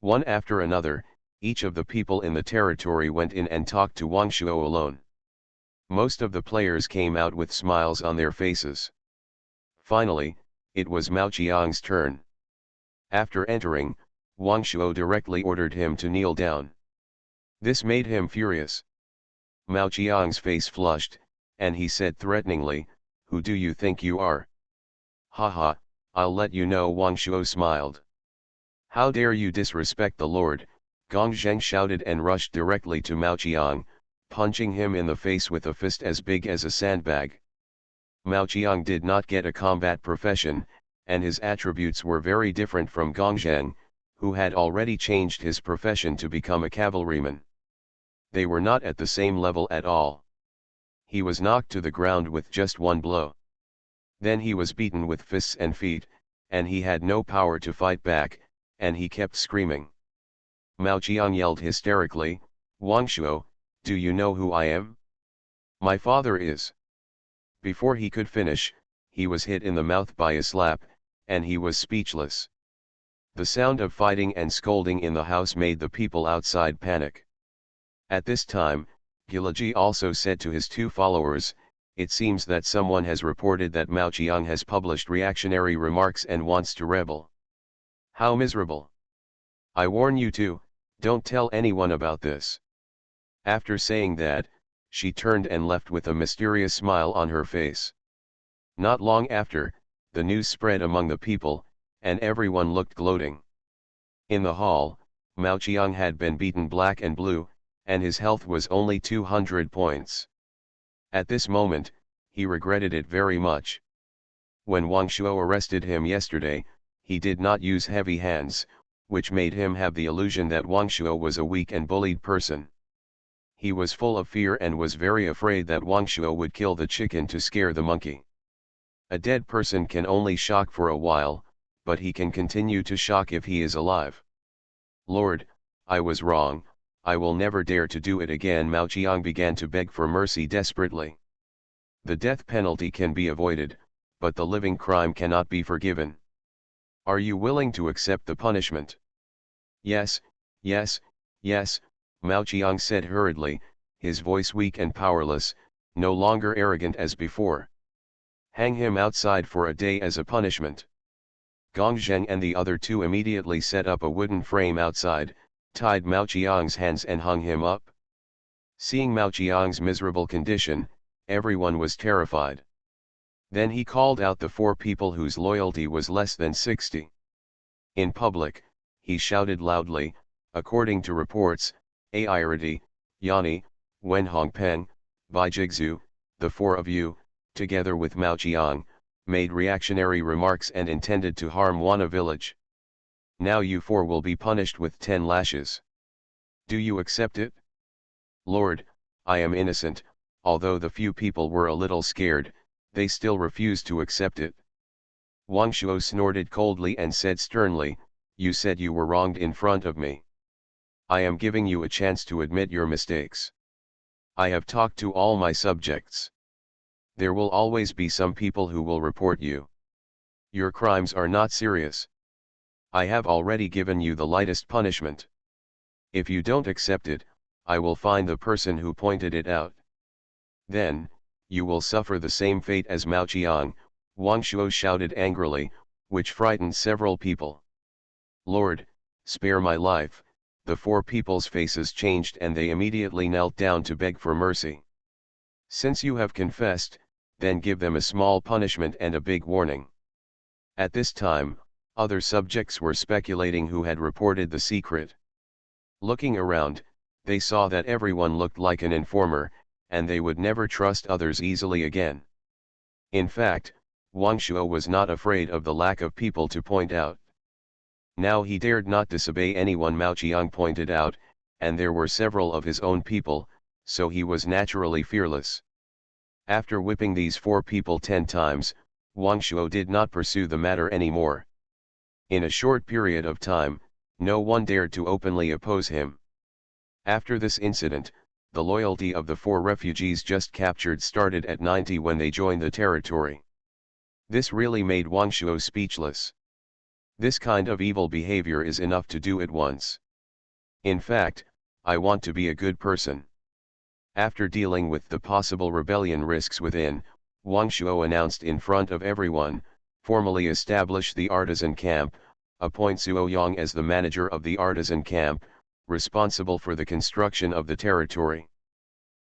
One after another, each of the people in the territory went in and talked to Wang Shuo alone. Most of the players came out with smiles on their faces. Finally, it was Mao Qiang's turn. After entering, Wang Shuo directly ordered him to kneel down. This made him furious. Mao Qiang's face flushed, and he said threateningly, "Who do you think you are?" "Haha, I'll let you know," Wang Shuo smiled. "How dare you disrespect the Lord?" Gong Zheng shouted and rushed directly to Mao Qiang, punching him in the face with a fist as big as a sandbag. Mao Qiang did not get a combat profession, and his attributes were very different from Gong Zheng, who had already changed his profession to become a cavalryman. They were not at the same level at all. He was knocked to the ground with just one blow. Then he was beaten with fists and feet, and he had no power to fight back, and he kept screaming. Mao Qiang yelled hysterically, "Wang Shuo, do you know who I am? My father is." Before he could finish, he was hit in the mouth by a slap, and he was speechless. The sound of fighting and scolding in the house made the people outside panic. At this time, Gilaji also said to his 2 followers, "It seems that someone has reported that Mao Qiang has published reactionary remarks and wants to rebel. How miserable! I warn you too, don't tell anyone about this." After saying that, she turned and left with a mysterious smile on her face. Not long after, the news spread among the people, and everyone looked gloating. In the hall, Mao Qiang had been beaten black and blue, and his health was only 200 points. At this moment, he regretted it very much. When Wang Shuo arrested him yesterday, he did not use heavy hands, which made him have the illusion that Wang Shuo was a weak and bullied person. He was full of fear and was very afraid that Wang Shuo would kill the chicken to scare the monkey. A dead person can only shock for a while, but he can continue to shock if he is alive. "Lord, I was wrong, I will never dare to do it again." Mao Qiang began to beg for mercy desperately. The death penalty can be avoided, but the living crime cannot be forgiven. Are you willing to accept the punishment? Yes, yes, yes, Mao Qiang said hurriedly, his voice weak and powerless, no longer arrogant as before. Hang him outside for a day as a punishment. Gong Zheng and the other 2 immediately set up a wooden frame outside, tied Mao Qiang's hands and hung him up. Seeing Mao Qiang's miserable condition, everyone was terrified. Then he called out the 4 people whose loyalty was less than 60. In public, he shouted loudly, "According to reports, Airidi, Yani, Wen Hongpeng, Bai Jigzu, the 4 of you, together with Mao Qiang, made reactionary remarks and intended to harm Wana village. Now you four will be punished with 10 lashes. Do you accept it? Lord, I am innocent. Although the few people were a little scared, they still refused to accept it. Wang Shuo snorted coldly and said sternly, you said you were wronged in front of me. I am giving you a chance to admit your mistakes. I have talked to all my subjects. There will always be some people who will report you. Your crimes are not serious. I have already given you the lightest punishment. If you don't accept it, I will find the person who pointed it out. Then, you will suffer the same fate as Mao Qiang, Wang Shuo shouted angrily, which frightened several people. Lord, spare my life. The four people's faces changed and they immediately knelt down to beg for mercy. Since you have confessed, then give them a small punishment and a big warning. At this time, other subjects were speculating who had reported the secret. Looking around, they saw that everyone looked like an informer, and they would never trust others easily again. In fact, Wang Shuo was not afraid of the lack of people to point out. Now he dared not disobey anyone Mao Qiang pointed out, and there were several of his own people, so he was naturally fearless. After whipping these four people 10 times, Wang Shuo did not pursue the matter anymore. In a short period of time, no one dared to openly oppose him. After this incident, the loyalty of the 4 refugees just captured started at 90 when they joined the territory. This really made Wang Shuo speechless. This kind of evil behavior is enough to do it once. In fact, I want to be a good person. After dealing with the possible rebellion risks within, Wang Shuo announced in front of everyone, formally establish the artisan camp, appoint Suo Yang as the manager of the artisan camp, responsible for the construction of the territory.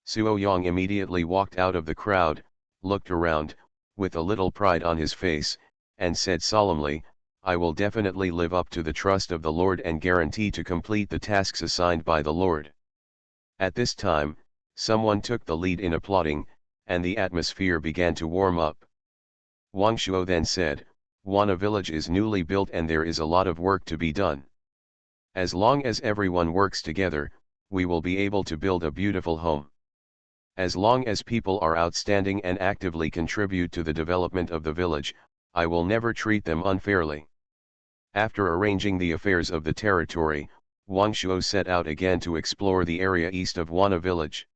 Suo Yang immediately walked out of the crowd, looked around, with a little pride on his face, and said solemnly, I will definitely live up to the trust of the Lord and guarantee to complete the tasks assigned by the Lord. At this time, someone took the lead in applauding, and the atmosphere began to warm up. Wang Shuo then said, Wana village is newly built and there is a lot of work to be done. As long as everyone works together, we will be able to build a beautiful home. As long as people are outstanding and actively contribute to the development of the village, I will never treat them unfairly. After arranging the affairs of the territory, Wang Shuo set out again to explore the area east of Wana village.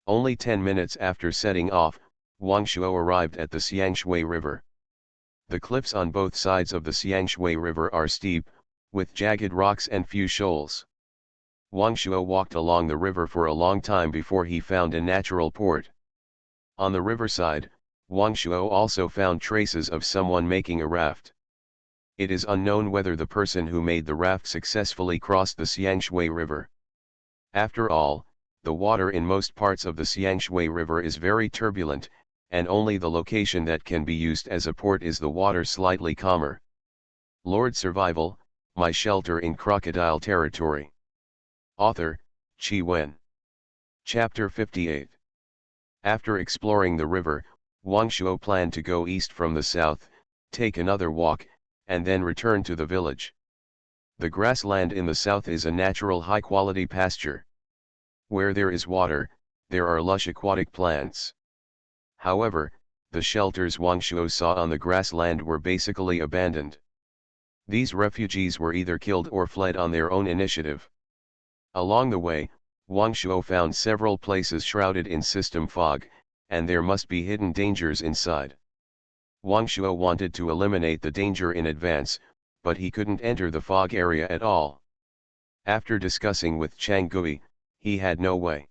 Only 10 minutes after setting off, Wang Shuo arrived at the Xiangshui River. The cliffs on both sides of the Xiangshui River are steep, with jagged rocks and few shoals. Wang Shuo walked along the river for a long time before he found a natural port. On the riverside, Wang Shuo also found traces of someone making a raft. It is unknown whether the person who made the raft successfully crossed the Xiangshui River. After all, the water in most parts of the Xiangshui River is very turbulent, and only the location that can be used as a port is the water slightly calmer. Lord Survival, My Shelter in Crocodile Territory. Author, Qi Wen. Chapter 58. After exploring the river, Wang Shuo planned to go east from the south, take another walk, and then return to the village. The grassland in the south is a natural high-quality pasture. Where there is water, there are lush aquatic plants. However, the shelters Wang Shuo saw on the grassland were basically abandoned. These refugees were either killed or fled on their own initiative. Along the way, Wang Shuo found several places shrouded in system fog, and there must be hidden dangers inside. Wang Shuo wanted to eliminate the danger in advance, but he couldn't enter the fog area at all. After discussing with Chang Gui, he had no way.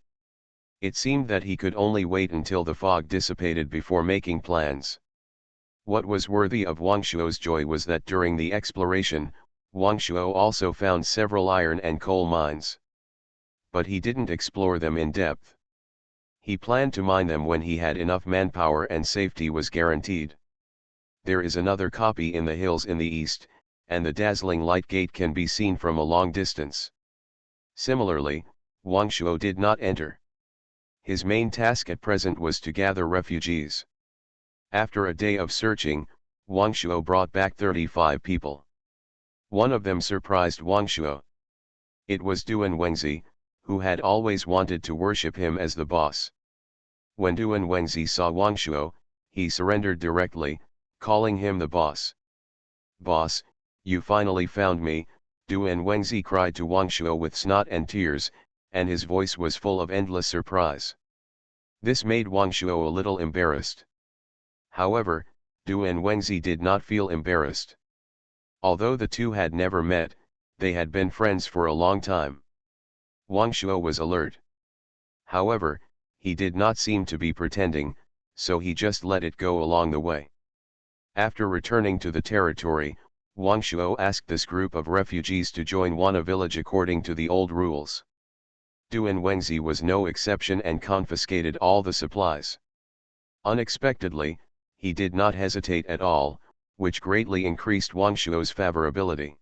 It seemed that he could only wait until the fog dissipated before making plans. What was worthy of Wang Shuo's joy was that during the exploration, Wang Shuo also found several iron and coal mines. But he didn't explore them in depth. He planned to mine them when he had enough manpower and safety was guaranteed. There is another copy in the hills in the east, and the dazzling light gate can be seen from a long distance. Similarly, Wang Shuo did not enter. His main task at present was to gather refugees. After a day of searching, Wang Shuo brought back 35 people. One of them surprised Wang Shuo. It was Duan Wengzi, who had always wanted to worship him as the boss. When Duan Wengzi saw Wang Shuo, he surrendered directly, calling him the boss. "Boss, you finally found me," Duan Wengzi cried to Wang Shuo with snot and tears, and his voice was full of endless surprise. This made Wang Shuo a little embarrassed. However, Duan Wengzi did not feel embarrassed. Although the two had never met, they had been friends for a long time. Wang Shuo was alert. However, he did not seem to be pretending, so he just let it go along the way. After returning to the territory, Wang Shuo asked this group of refugees to join one village according to the old rules. Duan Wengzi was no exception and confiscated all the supplies. Unexpectedly, he did not hesitate at all, which greatly increased Wang Shuo's favorability.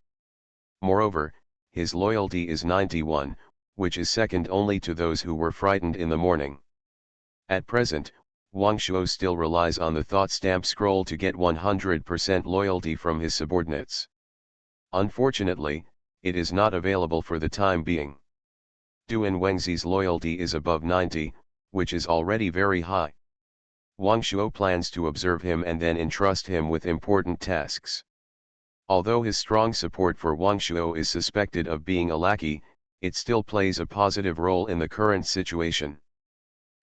Moreover, his loyalty is 91, which is second only to those who were frightened in the morning. At present, Wang Shuo still relies on the thought stamp scroll to get 100% loyalty from his subordinates. Unfortunately, it is not available for the time being. Duan Wengzi's loyalty is above 90, which is already very high. Wang Shuo plans to observe him and then entrust him with important tasks. Although his strong support for Wang Shuo is suspected of being a lackey, it still plays a positive role in the current situation.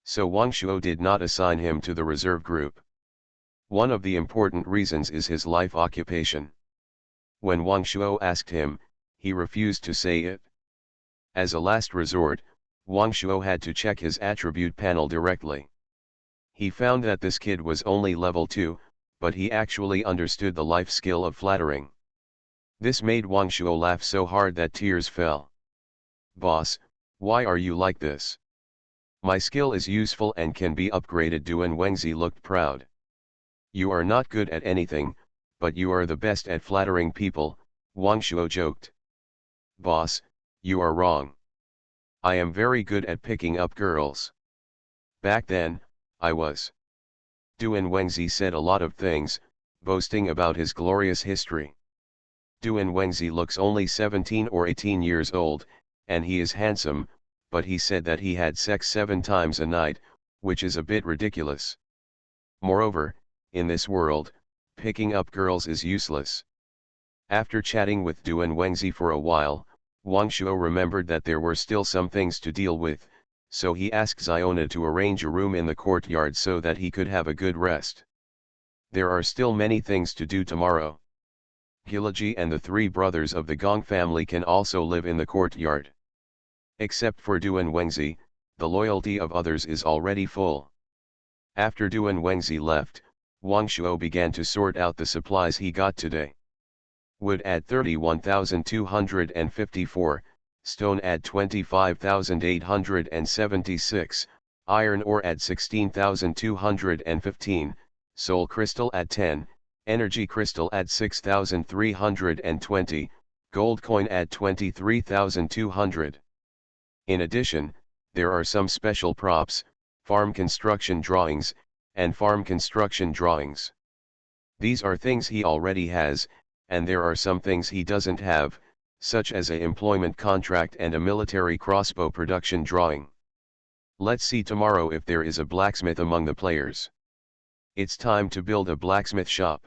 So Wang Shuo did not assign him to the reserve group. One of the important reasons is his life occupation. When Wang Shuo asked him, he refused to say it. As a last resort, Wang Shuo had to check his attribute panel directly. He found that this kid was only level 2, but he actually understood the life skill of flattering. This made Wang Shuo laugh so hard that tears fell. "Boss, why are you like this? My skill is useful and can be upgraded." Duan Wengzi looked proud. "You are not good at anything, but you are the best at flattering people," Wang Shuo joked. "Boss, you are wrong. I am very good at picking up girls. Back then, I was." Duan Wengzi said a lot of things, boasting about his glorious history. Duan Wengzi looks only 17 or 18 years old, and he is handsome, but he said that he had sex 7 times a night, which is a bit ridiculous. Moreover, in this world, picking up girls is useless. After chatting with Duan Wengzi for a while, Wang Shuo remembered that there were still some things to deal with, so he asked Ziona to arrange a room in the courtyard so that he could have a good rest. There are still many things to do tomorrow. Gilaji and the 3 brothers of the Gong family can also live in the courtyard. Except for Duan Wengzi, the loyalty of others is already full. After Duan Wengzi left, Wang Shuo began to sort out the supplies he got today. Wood at 31,254, stone at 25,876, iron ore at 16,215, soul crystal at 10, energy crystal at 6,320, gold coin at 23,200. In addition, there are some special props, farm construction drawings, and farm construction drawings. These are things he already has, and there are some things he doesn't have, such as a employment contract and a military crossbow production drawing. Let's see tomorrow if there is a blacksmith among the players. It's time to build a blacksmith shop.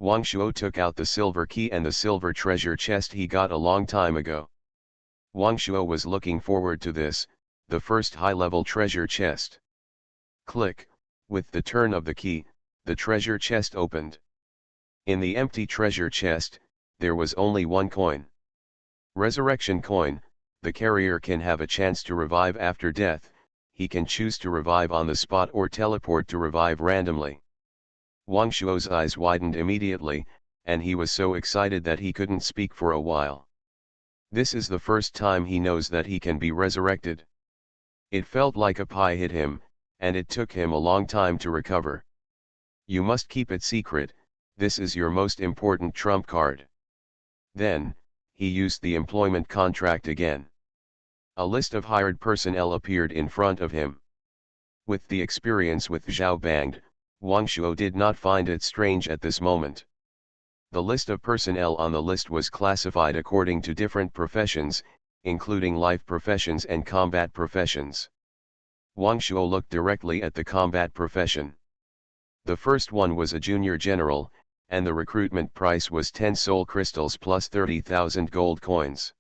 Wang Shuo took out the silver key and the silver treasure chest he got a long time ago. Wang Shuo was looking forward to this, the first high-level treasure chest. Click, with the turn of the key, the treasure chest opened. In the empty treasure chest, there was only one coin. Resurrection coin. The carrier can have a chance to revive after death. He can choose to revive on the spot or teleport to revive randomly. Wang Shuo's eyes widened immediately, and he was so excited that he couldn't speak for a while. This is the first time he knows that he can be resurrected. It felt like a pie hit him, and it took him a long time to recover. You must keep it secret, this is your most important trump card. Then, he used the employment contract again. A list of hired personnel appeared in front of him. With the experience with Zhao Bangde, Wang Shuo did not find it strange at this moment. The list of personnel on the list was classified according to different professions, including life professions and combat professions. Wang Shuo looked directly at the combat profession. The first one was a junior general, and the recruitment price was 10 soul crystals plus 30,000 gold coins.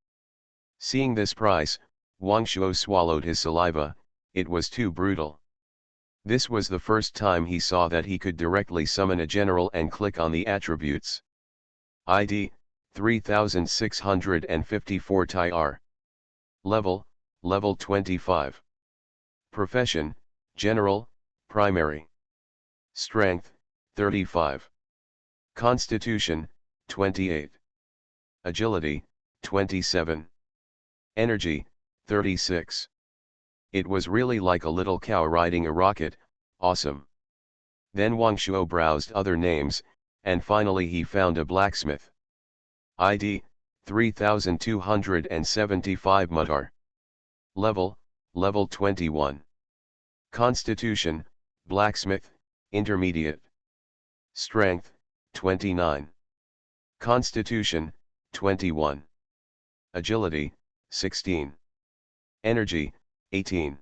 Seeing this price, Wang Shuo swallowed his saliva. It was too brutal. This was the first time he saw that he could directly summon a general and click on the attributes. ID, 3654 TR. Level, level 25. Profession, General, Primary. Strength, 35. Constitution, 28. Agility, 27. Energy, 36. It was really like a little cow riding a rocket, awesome. Then Wang Shuo browsed other names, and finally he found a blacksmith. ID, 3275 Mutar. Level, level 21. Constitution, Blacksmith, Intermediate. Strength, 29. Constitution, 21. Agility, 16. Energy, 18.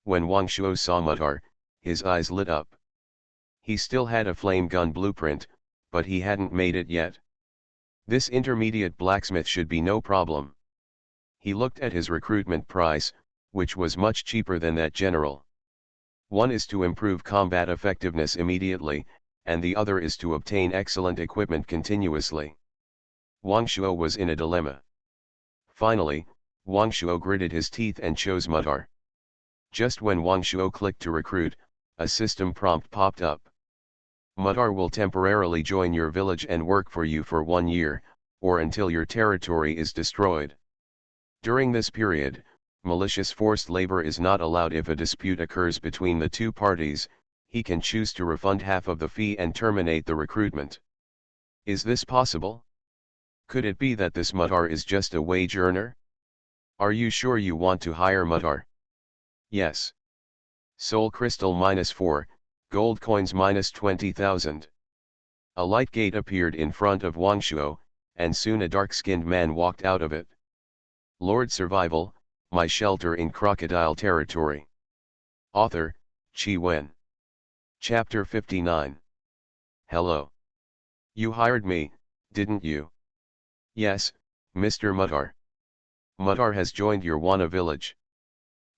When Wang Shuo saw Mutar, his eyes lit up. He still had a flame gun blueprint, but he hadn't made it yet. This intermediate blacksmith should be no problem. He looked at his recruitment price, which was much cheaper than that general. One is to improve combat effectiveness immediately, and the other is to obtain excellent equipment continuously. Wang Shuo was in a dilemma. Finally, Wang Shuo gritted his teeth and chose Mutar. Just when Wang Shuo clicked to recruit, a system prompt popped up. Mutar will temporarily join your village and work for you for 1 year, or until your territory is destroyed. During this period, malicious forced labor is not allowed. If a dispute occurs between the two parties, he can choose to refund half of the fee and terminate the recruitment. Is this possible? Could it be that this Mutar is just a wage earner? Are you sure you want to hire Mutar? Yes. Soul crystal -4, gold coins -20,000. A light gate appeared in front of Wang Shuo, and soon a dark-skinned man walked out of it. Lord Survival, my shelter in Crocodile territory. Author, Qi Wen. Chapter 59. Hello. You hired me, didn't you? Yes, Mr. Mutar. Mutar has joined your Wana village.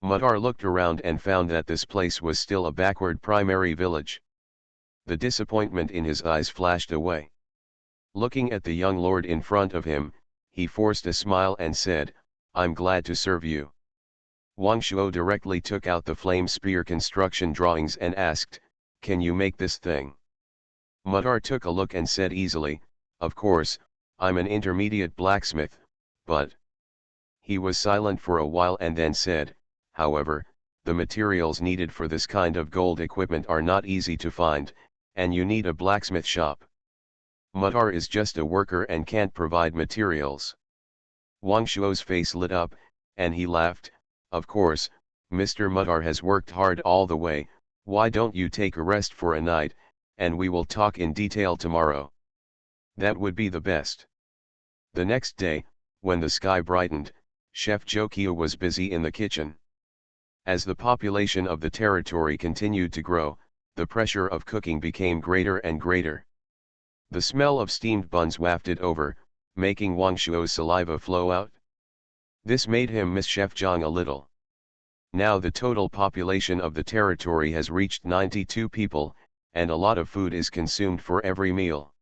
Mutar looked around and found that this place was still a backward primary village. The disappointment in his eyes flashed away. Looking at the young lord in front of him, he forced a smile and said, I'm glad to serve you. Wang Shuo directly took out the flame spear construction drawings and asked, can you make this thing? Mutar took a look and said easily, of course, I'm an intermediate blacksmith, but... He was silent for a while and then said, however, the materials needed for this kind of gold equipment are not easy to find, and you need a blacksmith shop. Mutar is just a worker and can't provide materials. Wang Shuo's face lit up, and he laughed, of course, Mr. Mutar has worked hard all the way, why don't you take a rest for a night, and we will talk in detail tomorrow. That would be the best. The next day, when the sky brightened, Chef Jokio was busy in the kitchen. As the population of the territory continued to grow, the pressure of cooking became greater and greater. The smell of steamed buns wafted over, making Wang Shuo's saliva flow out. This made him miss Chef Zhang a little. Now the total population of the territory has reached 92 people, and a lot of food is consumed for every meal.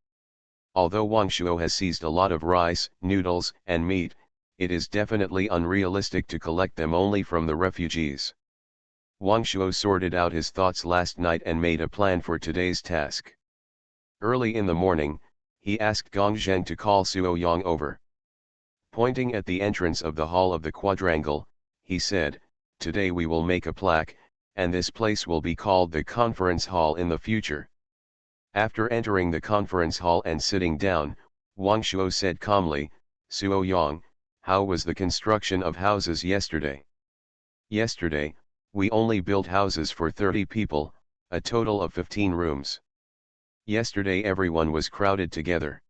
Although Wang Shuo has seized a lot of rice, noodles, and meat, it is definitely unrealistic to collect them only from the refugees. Wang Shuo sorted out his thoughts last night and made a plan for today's task. Early in the morning, he asked Gong Zheng to call Suo Yang over. Pointing at the entrance of the hall of the quadrangle, he said, today we will make a plaque, and this place will be called the conference hall in the future. After entering the conference hall and sitting down, Wang Shuo said calmly, Suo Yang, how was the construction of houses yesterday? Yesterday, we only built houses for 30 people, a total of 15 rooms. Yesterday everyone was crowded together.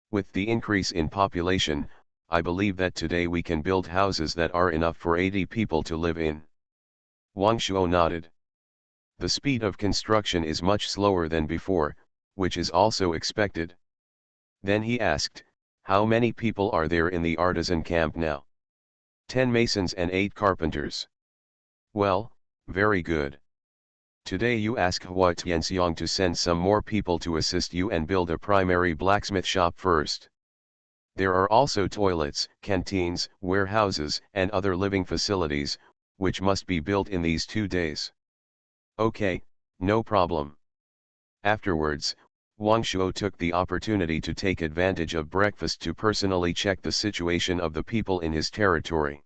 With the increase in population, I believe that today we can build houses that are enough for 80 people to live in. Wang Shuo nodded. The speed of construction is much slower than before, which is also expected. Then he asked, how many people are there in the artisan camp now? 10 masons and 8 carpenters. Well, very good. Today you ask Hua Tianxiang to send some more people to assist you and build a primary blacksmith shop first. There are also toilets, canteens, warehouses, and other living facilities, which must be built in these 2 days. Okay, no problem. Afterwards, Wang Shuo took the opportunity to take advantage of breakfast to personally check the situation of the people in his territory.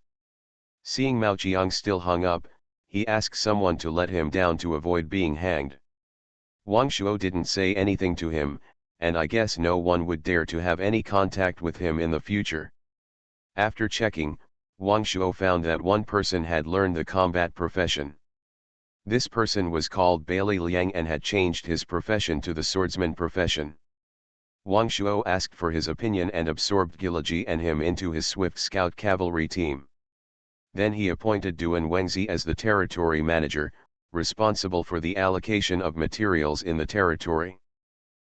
Seeing Mao Qiang still hung up, he asked someone to let him down to avoid being hanged. Wang Shuo didn't say anything to him, and I guess no one would dare to have any contact with him in the future. After checking, Wang Shuo found that one person had learned the combat profession. This person was called Bailey Liang and had changed his profession to the swordsman profession. Wang Shuo asked for his opinion and absorbed Gilaji and him into his swift scout cavalry team. Then he appointed Duan Wengzi as the territory manager, responsible for the allocation of materials in the territory.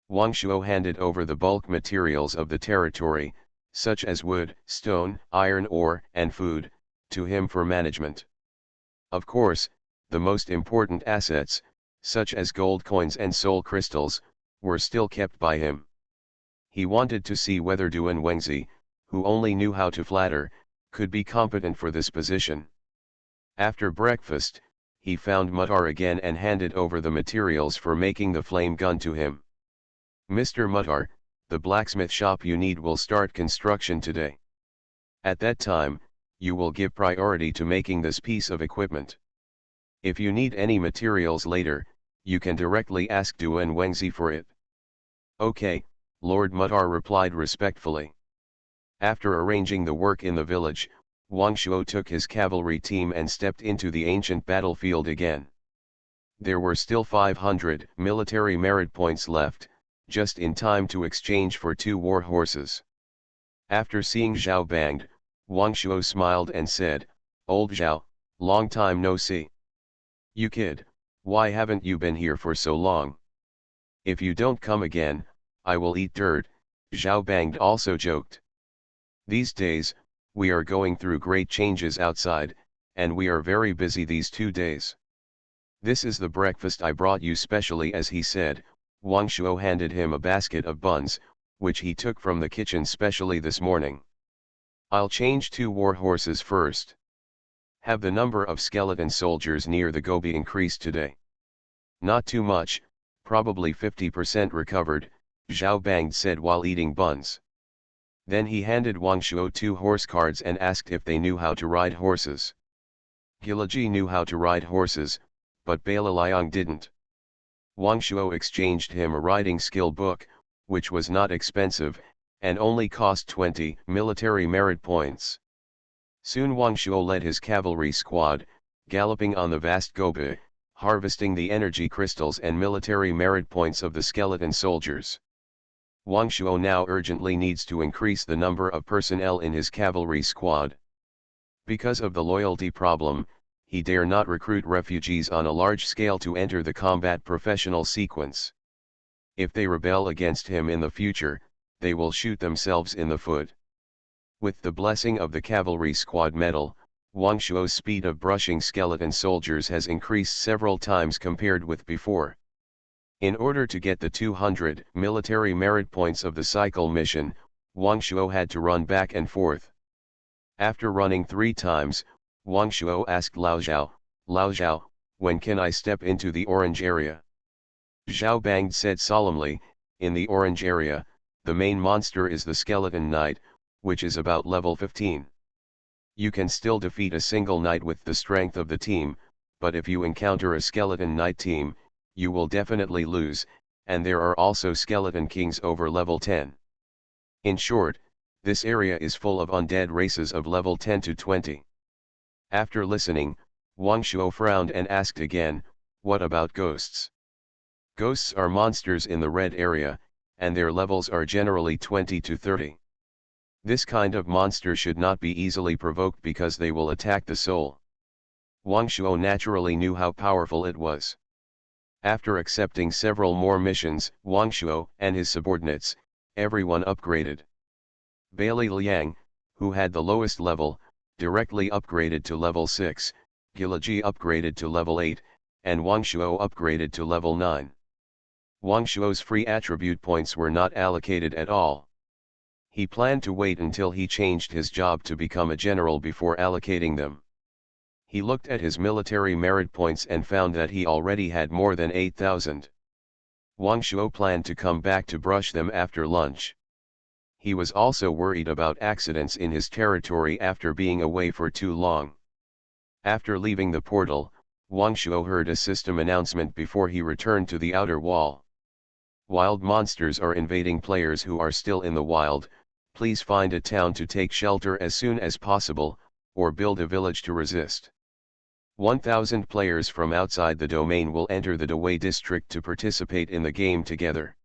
Wang Shuo handed over the bulk materials of the territory, such as wood, stone, iron ore, and food, to him for management. Of course, the most important assets, such as gold coins and soul crystals, were still kept by him. He wanted to see whether Duan Wengzi, who only knew how to flatter, could be competent for this position. After breakfast, he found Mutar again and handed over the materials for making the flame gun to him. Mr. Mutar, the blacksmith shop you need will start construction today. At that time, you will give priority to making this piece of equipment. If you need any materials later, you can directly ask Duan Wengzi for it. Okay, Lord Mutar replied respectfully. After arranging the work in the village, Wang Shuo took his cavalry team and stepped into the ancient battlefield again. There were still 500 military merit points left, just in time to exchange for 2 war horses. After seeing Zhao Bangde, Wang Shuo smiled and said, "Old Zhao, long time no see. You kid, why haven't you been here for so long? If you don't come again, I will eat dirt," Zhao Bangde also joked. These days, we are going through great changes outside, and we are very busy these 2 days. This is the breakfast I brought you specially, as he said. Wang Shuo handed him a basket of buns, which he took from the kitchen specially this morning. I'll change 2 war horses first. Have the number of skeleton soldiers near the Gobi increased today? Not too much, probably 50% recovered, Zhao Bangde said while eating buns. Then he handed Wang Shuo 2 horse cards and asked if they knew how to ride horses. Gilaji knew how to ride horses, but Bailey Liang didn't. Wang Shuo exchanged him a riding skill book, which was not expensive, and only cost 20 military merit points. Soon Wang Shuo led his cavalry squad, galloping on the vast Gobi, harvesting the energy crystals and military merit points of the skeleton soldiers. Wang Shuo now urgently needs to increase the number of personnel in his cavalry squad. Because of the loyalty problem, he dare not recruit refugees on a large scale to enter the combat professional sequence. If they rebel against him in the future, they will shoot themselves in the foot. With the blessing of the cavalry squad medal, Wang Shuo's speed of brushing skeleton soldiers has increased several times compared with before. In order to get the 200 military merit points of the cycle mission, Wang Shuo had to run back and forth. After running 3 times, Wang Shuo asked Lao Zhao, when can I step into the orange area? Zhao Bangde said solemnly, in the orange area, the main monster is the skeleton knight, which is about level 15. You can still defeat a single knight with the strength of the team, but if you encounter a skeleton knight team, you will definitely lose, and there are also skeleton kings over level 10. In short, this area is full of undead races of level 10 to 20. After listening, Wang Shuo frowned and asked again, What about ghosts? Ghosts are monsters in the red area, and their levels are generally 20 to 30. This kind of monster should not be easily provoked because they will attack the soul. Wang Shuo naturally knew how powerful it was. After accepting several more missions, Wang Shuo and his subordinates, everyone upgraded. Bailey Liang, who had the lowest level, directly upgraded to level 6, Gilaji upgraded to level 8, and Wang Shuo upgraded to level 9. Wang Shuo's free attribute points were not allocated at all. He planned to wait until he changed his job to become a general before allocating them. He looked at his military merit points and found that he already had more than 8,000. Wang Shuo planned to come back to brush them after lunch. He was also worried about accidents in his territory after being away for too long. After leaving the portal, Wang Shuo heard a system announcement before he returned to the outer wall. Wild monsters are invading players who are still in the wild. Please find a town to take shelter as soon as possible, or build a village to resist. 1,000 players from outside the domain will enter the Dawei district to participate in the game together.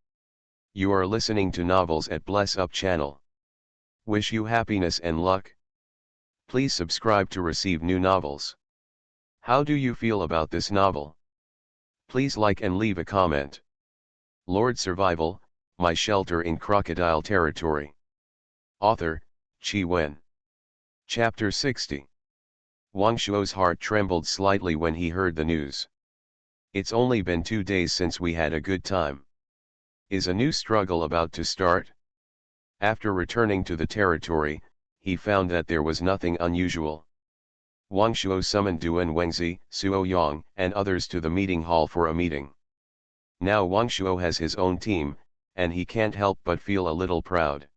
You are listening to Novels at Bless Up channel. Wish you happiness and luck. Please subscribe to receive new novels. How do you feel about this novel? Please like and leave a comment. Lord Survival, My Shelter in Crocodile Territory. Author, Qi Wen. Chapter 60. Wang Shuo's heart trembled slightly when he heard the news. It's only been 2 days since we had a good time. Is a new struggle about to start? After returning to the territory, he found that there was nothing unusual. Wang Shuo summoned Duan Wengzi, Suo Yang, and others to the meeting hall for a meeting. Now Wang Shuo has his own team, and he can't help but feel a little proud.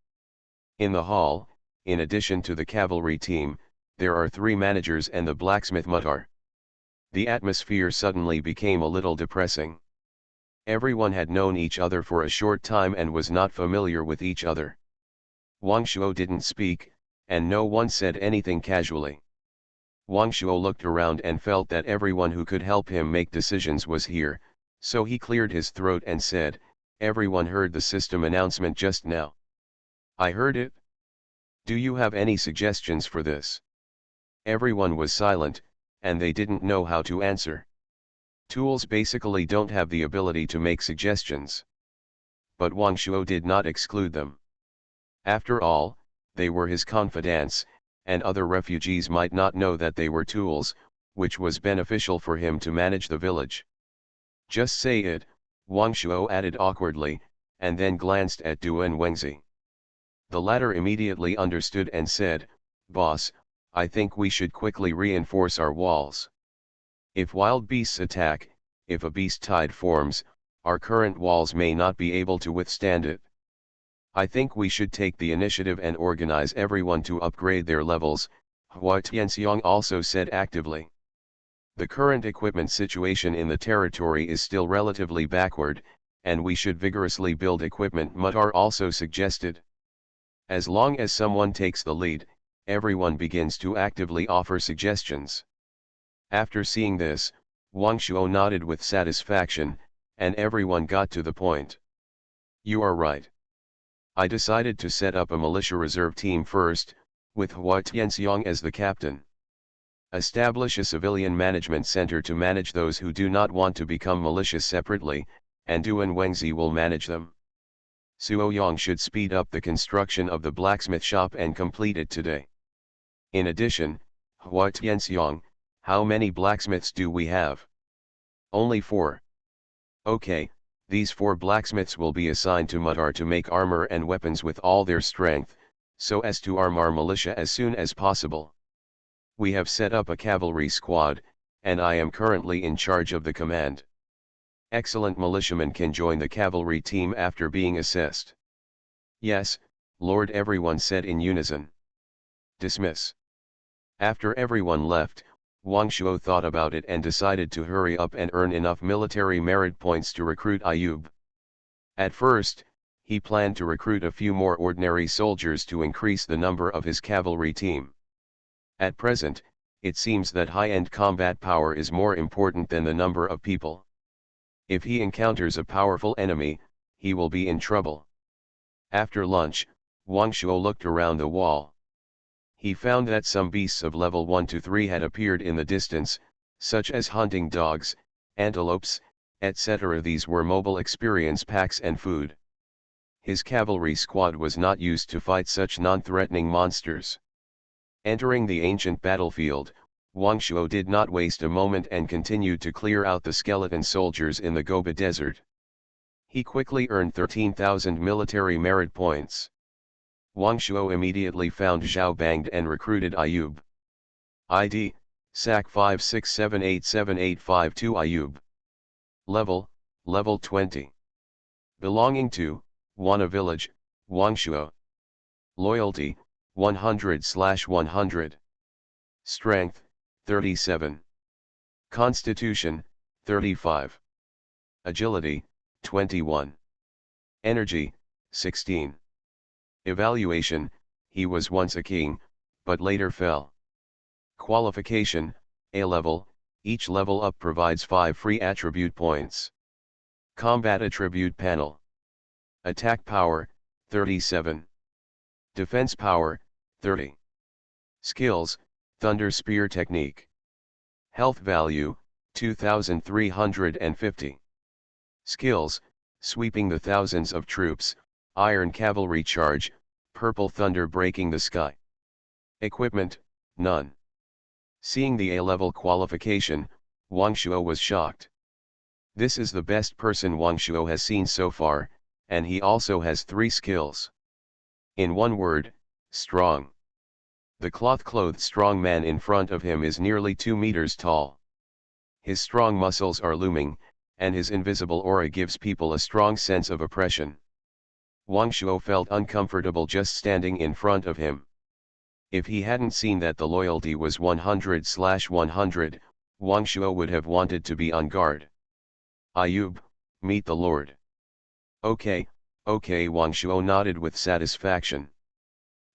In the hall, in addition to the cavalry team, there are 3 managers and the blacksmith Mutar. The atmosphere suddenly became a little depressing. Everyone had known each other for a short time and was not familiar with each other. Wang Shuo didn't speak, and no one said anything casually. Wang Shuo looked around and felt that everyone who could help him make decisions was here, so he cleared his throat and said, "Everyone heard the system announcement just now." "I heard it. Do you have any suggestions for this?" Everyone was silent, and they didn't know how to answer. Tools basically don't have the ability to make suggestions. But Wang Shuo did not exclude them. After all, they were his confidants, and other refugees might not know that they were tools, which was beneficial for him to manage the village. "Just say it," Wang Shuo added awkwardly, and then glanced at Duan Wengzi. The latter immediately understood and said, "Boss, I think we should quickly reinforce our walls. If wild beasts attack, if a beast tide forms, our current walls may not be able to withstand it. I think we should take the initiative and organize everyone to upgrade their levels," Hua Tianxiang also said actively. "The current equipment situation in the territory is still relatively backward, and we should vigorously build equipment," Mutar also suggested. As long as someone takes the lead, everyone begins to actively offer suggestions. After seeing this, Wang Shuo nodded with satisfaction, and everyone got to the point. "You are right. I decided to set up a militia reserve team first, with Hua Tianxiang as the captain. Establish a civilian management center to manage those who do not want to become militia separately, and Duan Wengzi will manage them. Suo Yang should speed up the construction of the blacksmith shop and complete it today. In addition, Hua Tianxiang, how many blacksmiths do we have?" "Only 4. Okay, these 4 blacksmiths will be assigned to Mutar to make armor and weapons with all their strength, so as to arm our militia as soon as possible. We have set up a cavalry squad, and I am currently in charge of the command. Excellent militiamen can join the cavalry team after being assessed." "Yes, Lord," everyone said in unison. "Dismiss." After everyone left, Wang Shuo thought about it and decided to hurry up and earn enough military merit points to recruit Ayub. At first, he planned to recruit a few more ordinary soldiers to increase the number of his cavalry team. At present, it seems that high-end combat power is more important than the number of people. If he encounters a powerful enemy, he will be in trouble. After lunch, Wang Shuo looked around the wall. He found that some beasts of level 1 to 3 had appeared in the distance, such as hunting dogs, antelopes, etc. These were mobile experience packs and food. His cavalry squad was not used to fight such non-threatening monsters. Entering the ancient battlefield, Wang Shuo did not waste a moment and continued to clear out the skeleton soldiers in the Gobi Desert. He quickly earned 13,000 military merit points. Wang Shuo immediately found Zhao Banged and recruited Ayub. ID, SAC 5678785 Ayub. Level 20. Belonging to, Wana Village, Wang Shuo. Loyalty, 100/100. Strength, 37. Constitution, 35. Agility, 21. Energy, 16. Evaluation, he was once a king, but later fell. Qualification, A level, each level up provides 5 free attribute points. Combat attribute panel. Attack power, 37. Defense power, 30. Skills, Thunder Spear Technique. Health value, 2350. Skills, Sweeping the Thousands of Troops, Iron Cavalry Charge, Purple Thunder Breaking the Sky. Equipment, none. Seeing the A-level qualification, Wang Shuo was shocked. This is the best person Wang Shuo has seen so far, and he also has 3 skills. In one word, strong. The cloth-clothed strong man in front of him is nearly 2 meters tall. His strong muscles are looming, and his invisible aura gives people a strong sense of oppression. Wang Shuo felt uncomfortable just standing in front of him. If he hadn't seen that the loyalty was 100/100, Wang Shuo would have wanted to be on guard. Ayub, meet the Lord. Okay, Wang Shuo nodded with satisfaction.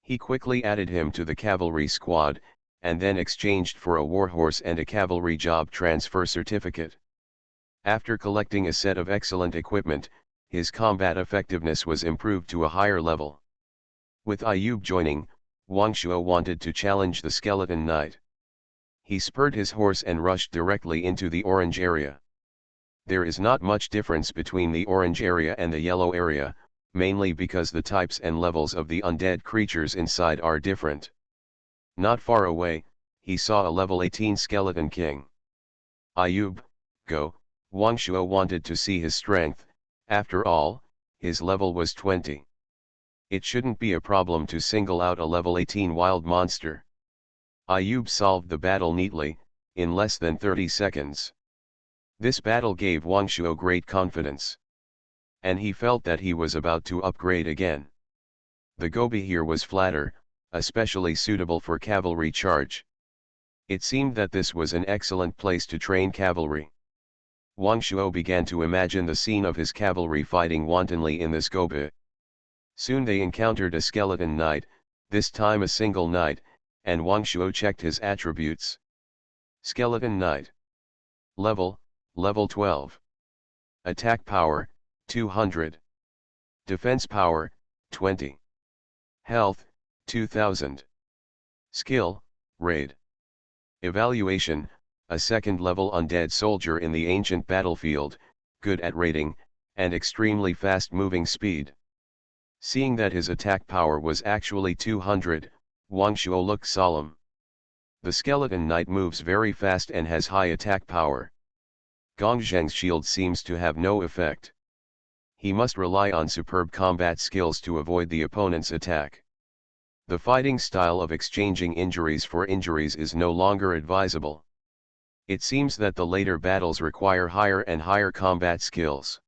He quickly added him to the cavalry squad, and then exchanged for a warhorse and a cavalry job transfer certificate. After collecting a set of excellent equipment, his combat effectiveness was improved to a higher level. With Ayub joining, Wang Shuo wanted to challenge the skeleton knight. He spurred his horse and rushed directly into the orange area. There is not much difference between the orange area and the yellow area, mainly because the types and levels of the undead creatures inside are different. Not far away, he saw a level 18 skeleton king. Ayub, go. Wang Shuo wanted to see his strength. After all, his level was 20. It shouldn't be a problem to single out a level 18 wild monster. Ayub solved the battle neatly, in less than 30 seconds. This battle gave Wang Shuo great confidence. And he felt that he was about to upgrade again. The Gobi here was flatter, especially suitable for cavalry charge. It seemed that this was an excellent place to train cavalry. Wang Shuo began to imagine the scene of his cavalry fighting wantonly in this Gobi. Soon they encountered a skeleton knight, this time a single knight, and Wang Shuo checked his attributes. Skeleton knight. Level 12. Attack power, 200. Defense power, 20. Health, 2000. Skill, Raid. Evaluation, a second-level undead soldier in the ancient battlefield, good at raiding, and extremely fast-moving speed. Seeing that his attack power was actually 200, Wang Shuo looked solemn. The skeleton knight moves very fast and has high attack power. Gong Zheng's shield seems to have no effect. He must rely on superb combat skills to avoid the opponent's attack. The fighting style of exchanging injuries for injuries is no longer advisable. It seems that the later battles require higher and higher combat skills.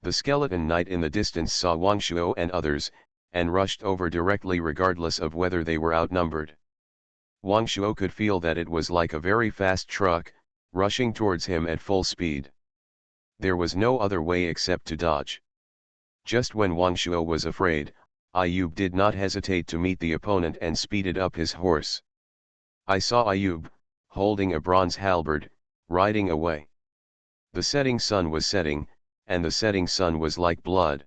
The skeleton knight in the distance saw Wang Shuo and others, and rushed over directly regardless of whether they were outnumbered. Wang Shuo could feel that it was like a very fast truck, rushing towards him at full speed. There was no other way except to dodge. Just when Wang Shuo was afraid, Ayub did not hesitate to meet the opponent and speeded up his horse. I saw Ayub, holding a bronze halberd, riding away. The setting sun was setting, and the setting sun was like blood.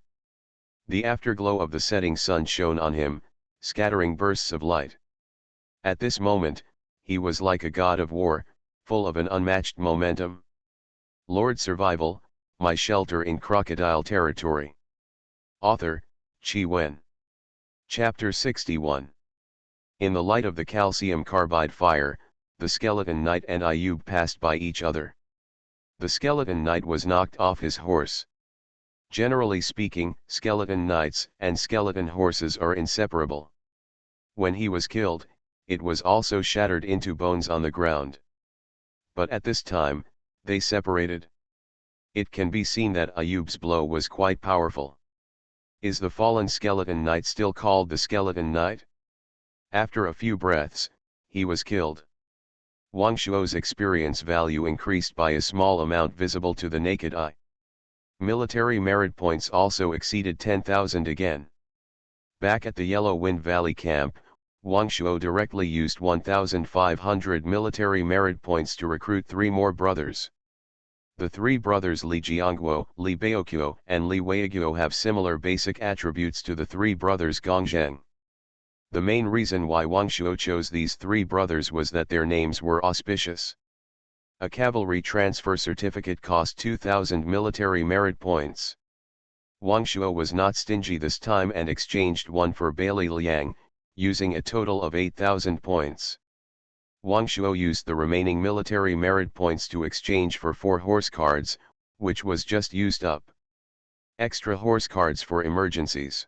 The afterglow of the setting sun shone on him, scattering bursts of light. At this moment, he was like a god of war, full of an unmatched momentum. Lord Survival, my shelter in crocodile territory. Author, Chi Wen. Chapter 61. In the light of the calcium carbide fire, the skeleton knight and Ayub passed by each other. The skeleton knight was knocked off his horse. Generally speaking, skeleton knights and skeleton horses are inseparable. When he was killed, it was also shattered into bones on the ground. But at this time, they separated. It can be seen that Ayub's blow was quite powerful. Is the fallen skeleton knight still called the skeleton knight? After a few breaths, he was killed. Wang Shuo's experience value increased by a small amount visible to the naked eye. Military merit points also exceeded 10,000 again. Back at the Yellow Wind Valley camp, Wang Shuo directly used 1,500 military merit points to recruit 3 more brothers. The 3 brothers Li Jiangguo, Li Baoqiu, and Li Weiguo have similar basic attributes to the 3 brothers Gongzheng. The main reason why Wang Shuo chose these 3 brothers was that their names were auspicious. A cavalry transfer certificate cost 2,000 military merit points. Wang Shuo was not stingy this time and exchanged one for Bailey Liang, using a total of 8,000 points. Wang Shuo used the remaining military merit points to exchange for 4 horse cards, which was just used up. Extra horse cards for emergencies.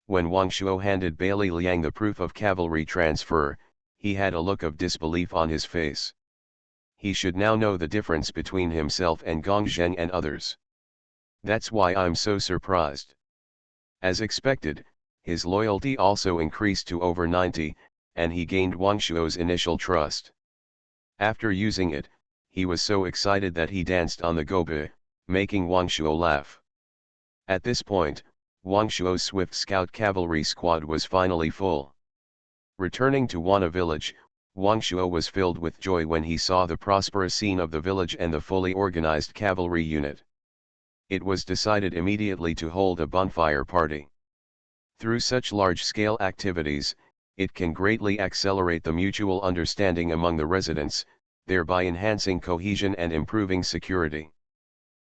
When Wang Shuo handed Bailey Liang the proof of cavalry transfer, he had a look of disbelief on his face. He should now know the difference between himself and Gongzheng and others. That's why I'm so surprised. As expected, his loyalty also increased to over 90, and he gained Wang Shuo's initial trust. After using it, he was so excited that he danced on the gobe, making Wang Shuo laugh. At this point, Wang Shuo's swift scout cavalry squad was finally full. Returning to Wana village, Wang Shuo was filled with joy when he saw the prosperous scene of the village and the fully organized cavalry unit. It was decided immediately to hold a bonfire party. Through such large-scale activities, it can greatly accelerate the mutual understanding among the residents, thereby enhancing cohesion and improving security.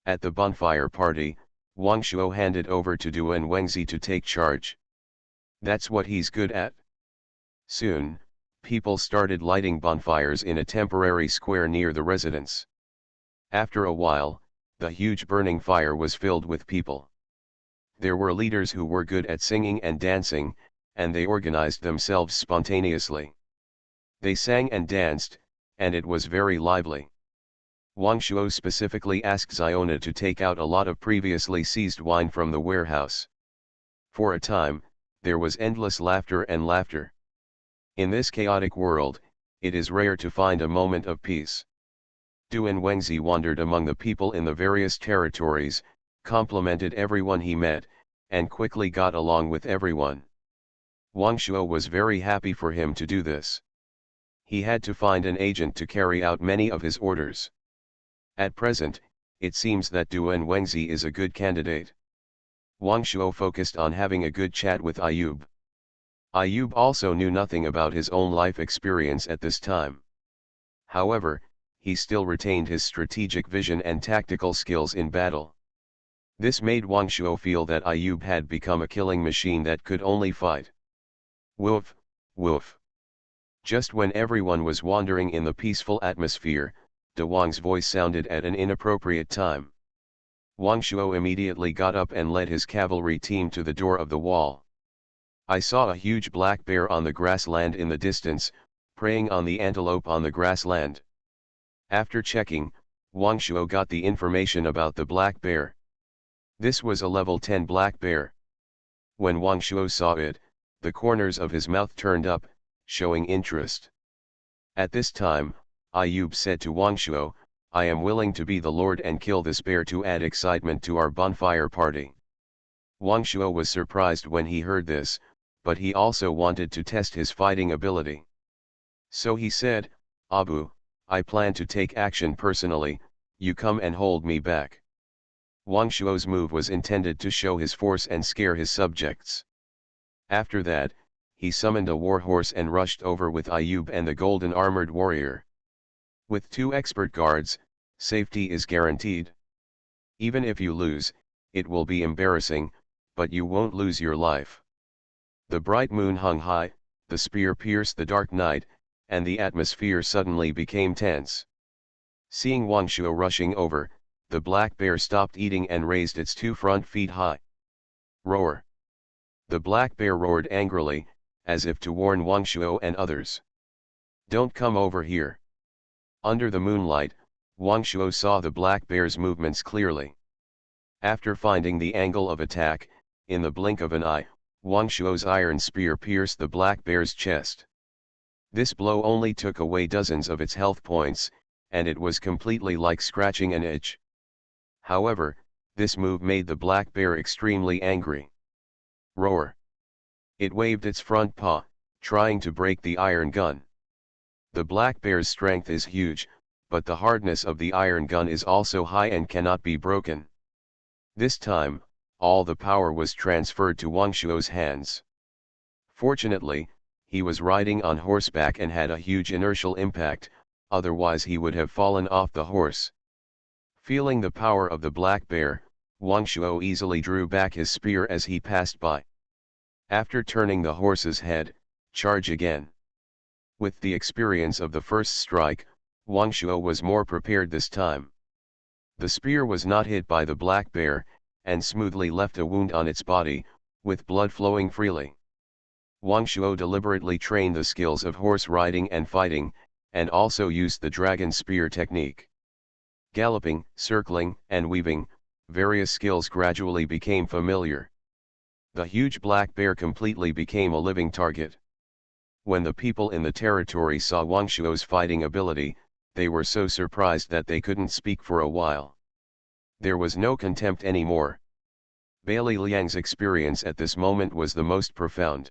At the bonfire party, Wang Shuo handed over to Duan Wengzi to take charge. That's what he's good at. Soon, people started lighting bonfires in a temporary square near the residence. After a while, the huge burning fire was filled with people. There were leaders who were good at singing and dancing, and they organized themselves spontaneously. They sang and danced, and it was very lively. Wang Shuo specifically asked Ziona to take out a lot of previously seized wine from the warehouse. For a time, there was endless laughter and laughter. In this chaotic world, it is rare to find a moment of peace. Duan Wengzi wandered among the people in the various territories, complimented everyone he met, and quickly got along with everyone. Wang Shuo was very happy for him to do this. He had to find an agent to carry out many of his orders. At present, it seems that Duan Wengzi is a good candidate. Wang Shuo focused on having a good chat with Ayub. Ayub also knew nothing about his own life experience at this time. However, he still retained his strategic vision and tactical skills in battle. This made Wang Shuo feel that Ayub had become a killing machine that could only fight. Woof, woof. Just when everyone was wandering in the peaceful atmosphere, De Wang's voice sounded at an inappropriate time. Wang Shuo immediately got up and led his cavalry team to the door of the wall. I saw a huge black bear on the grassland in the distance, preying on the antelope on the grassland. After checking, Wang Shuo got the information about the black bear. This was a level 10 black bear. When Wang Shuo saw it, the corners of his mouth turned up, showing interest. At this time, Ayub said to Wang Shuo, "I am willing to be the lord and kill this bear to add excitement to our bonfire party." Wang Shuo was surprised when he heard this, but he also wanted to test his fighting ability. So he said, Abu, I plan to take action personally, you come and hold me back. Wang Shuo's move was intended to show his force and scare his subjects. After that, he summoned a war horse and rushed over with Ayub and the golden armored warrior. With 2 expert guards, safety is guaranteed. Even if you lose, it will be embarrassing, but you won't lose your life. The bright moon hung high, the spear pierced the dark night, and the atmosphere suddenly became tense. Seeing Wang Shuo rushing over, the black bear stopped eating and raised its 2 front feet high. Roar! The black bear roared angrily, as if to warn Wang Shuo and others. Don't come over here. Under the moonlight, Wang Shuo saw the black bear's movements clearly. After finding the angle of attack, in the blink of an eye, Wang Shuo's iron spear pierced the black bear's chest. This blow only took away dozens of its health points, and it was completely like scratching an itch. However, this move made the black bear extremely angry. Roar! It waved its front paw, trying to break the iron gun. The black bear's strength is huge, but the hardness of the iron gun is also high and cannot be broken. This time, all the power was transferred to Wang Shuo's hands. Fortunately, he was riding on horseback and had a huge inertial impact, otherwise he would have fallen off the horse. Feeling the power of the black bear, Wang Shuo easily drew back his spear as he passed by. After turning the horse's head, charge again. With the experience of the first strike, Wang Shuo was more prepared this time. The spear was not hit by the black bear, and smoothly left a wound on its body, with blood flowing freely. Wang Shuo deliberately trained the skills of horse riding and fighting, and also used the dragon spear technique. Galloping, circling, and weaving, various skills gradually became familiar. The huge black bear completely became a living target. When the people in the territory saw Wang Shuo's fighting ability, they were so surprised that they couldn't speak for a while. There was no contempt anymore. Bailey Liang's experience at this moment was the most profound.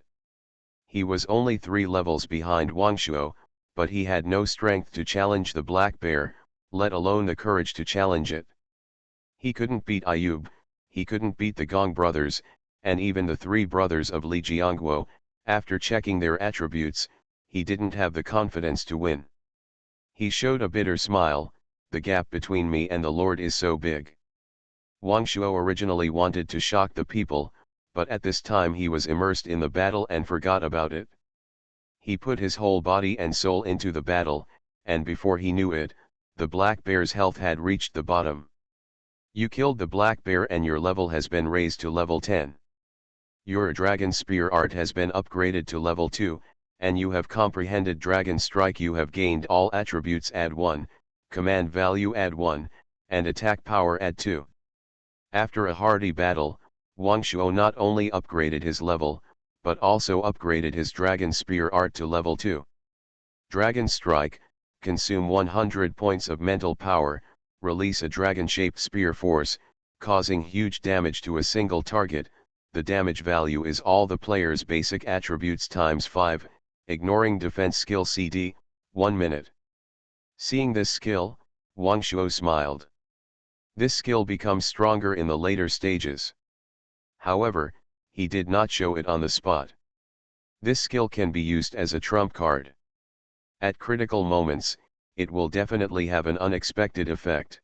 He was only 3 levels behind Wang Shuo, but he had no strength to challenge the black bear, let alone the courage to challenge it. He couldn't beat Ayub, he couldn't beat the Gong brothers, and even the 3 brothers of Li Jiangguo. After checking their attributes, he didn't have the confidence to win. He showed a bitter smile, the gap between me and the Lord is so big. Wang Shuo originally wanted to shock the people, but at this time he was immersed in the battle and forgot about it. He put his whole body and soul into the battle, and before he knew it, the black bear's health had reached the bottom. You killed the black bear and your level has been raised to level 10. Your dragon spear art has been upgraded to level 2, and you have comprehended dragon strike. You have gained all attributes add 1, command value add 1, and attack power add 2. After a hearty battle, Wang Shuo not only upgraded his level, but also upgraded his dragon spear art to level 2. Dragon strike, consume 100 points of mental power, release a dragon-shaped spear force, causing huge damage to a single target. The damage value is all the player's basic attributes times 5, ignoring defense skill CD, 1 minute. Seeing this skill, Wang Shuo smiled. This skill becomes stronger in the later stages. However, he did not show it on the spot. This skill can be used as a trump card. At critical moments, it will definitely have an unexpected effect.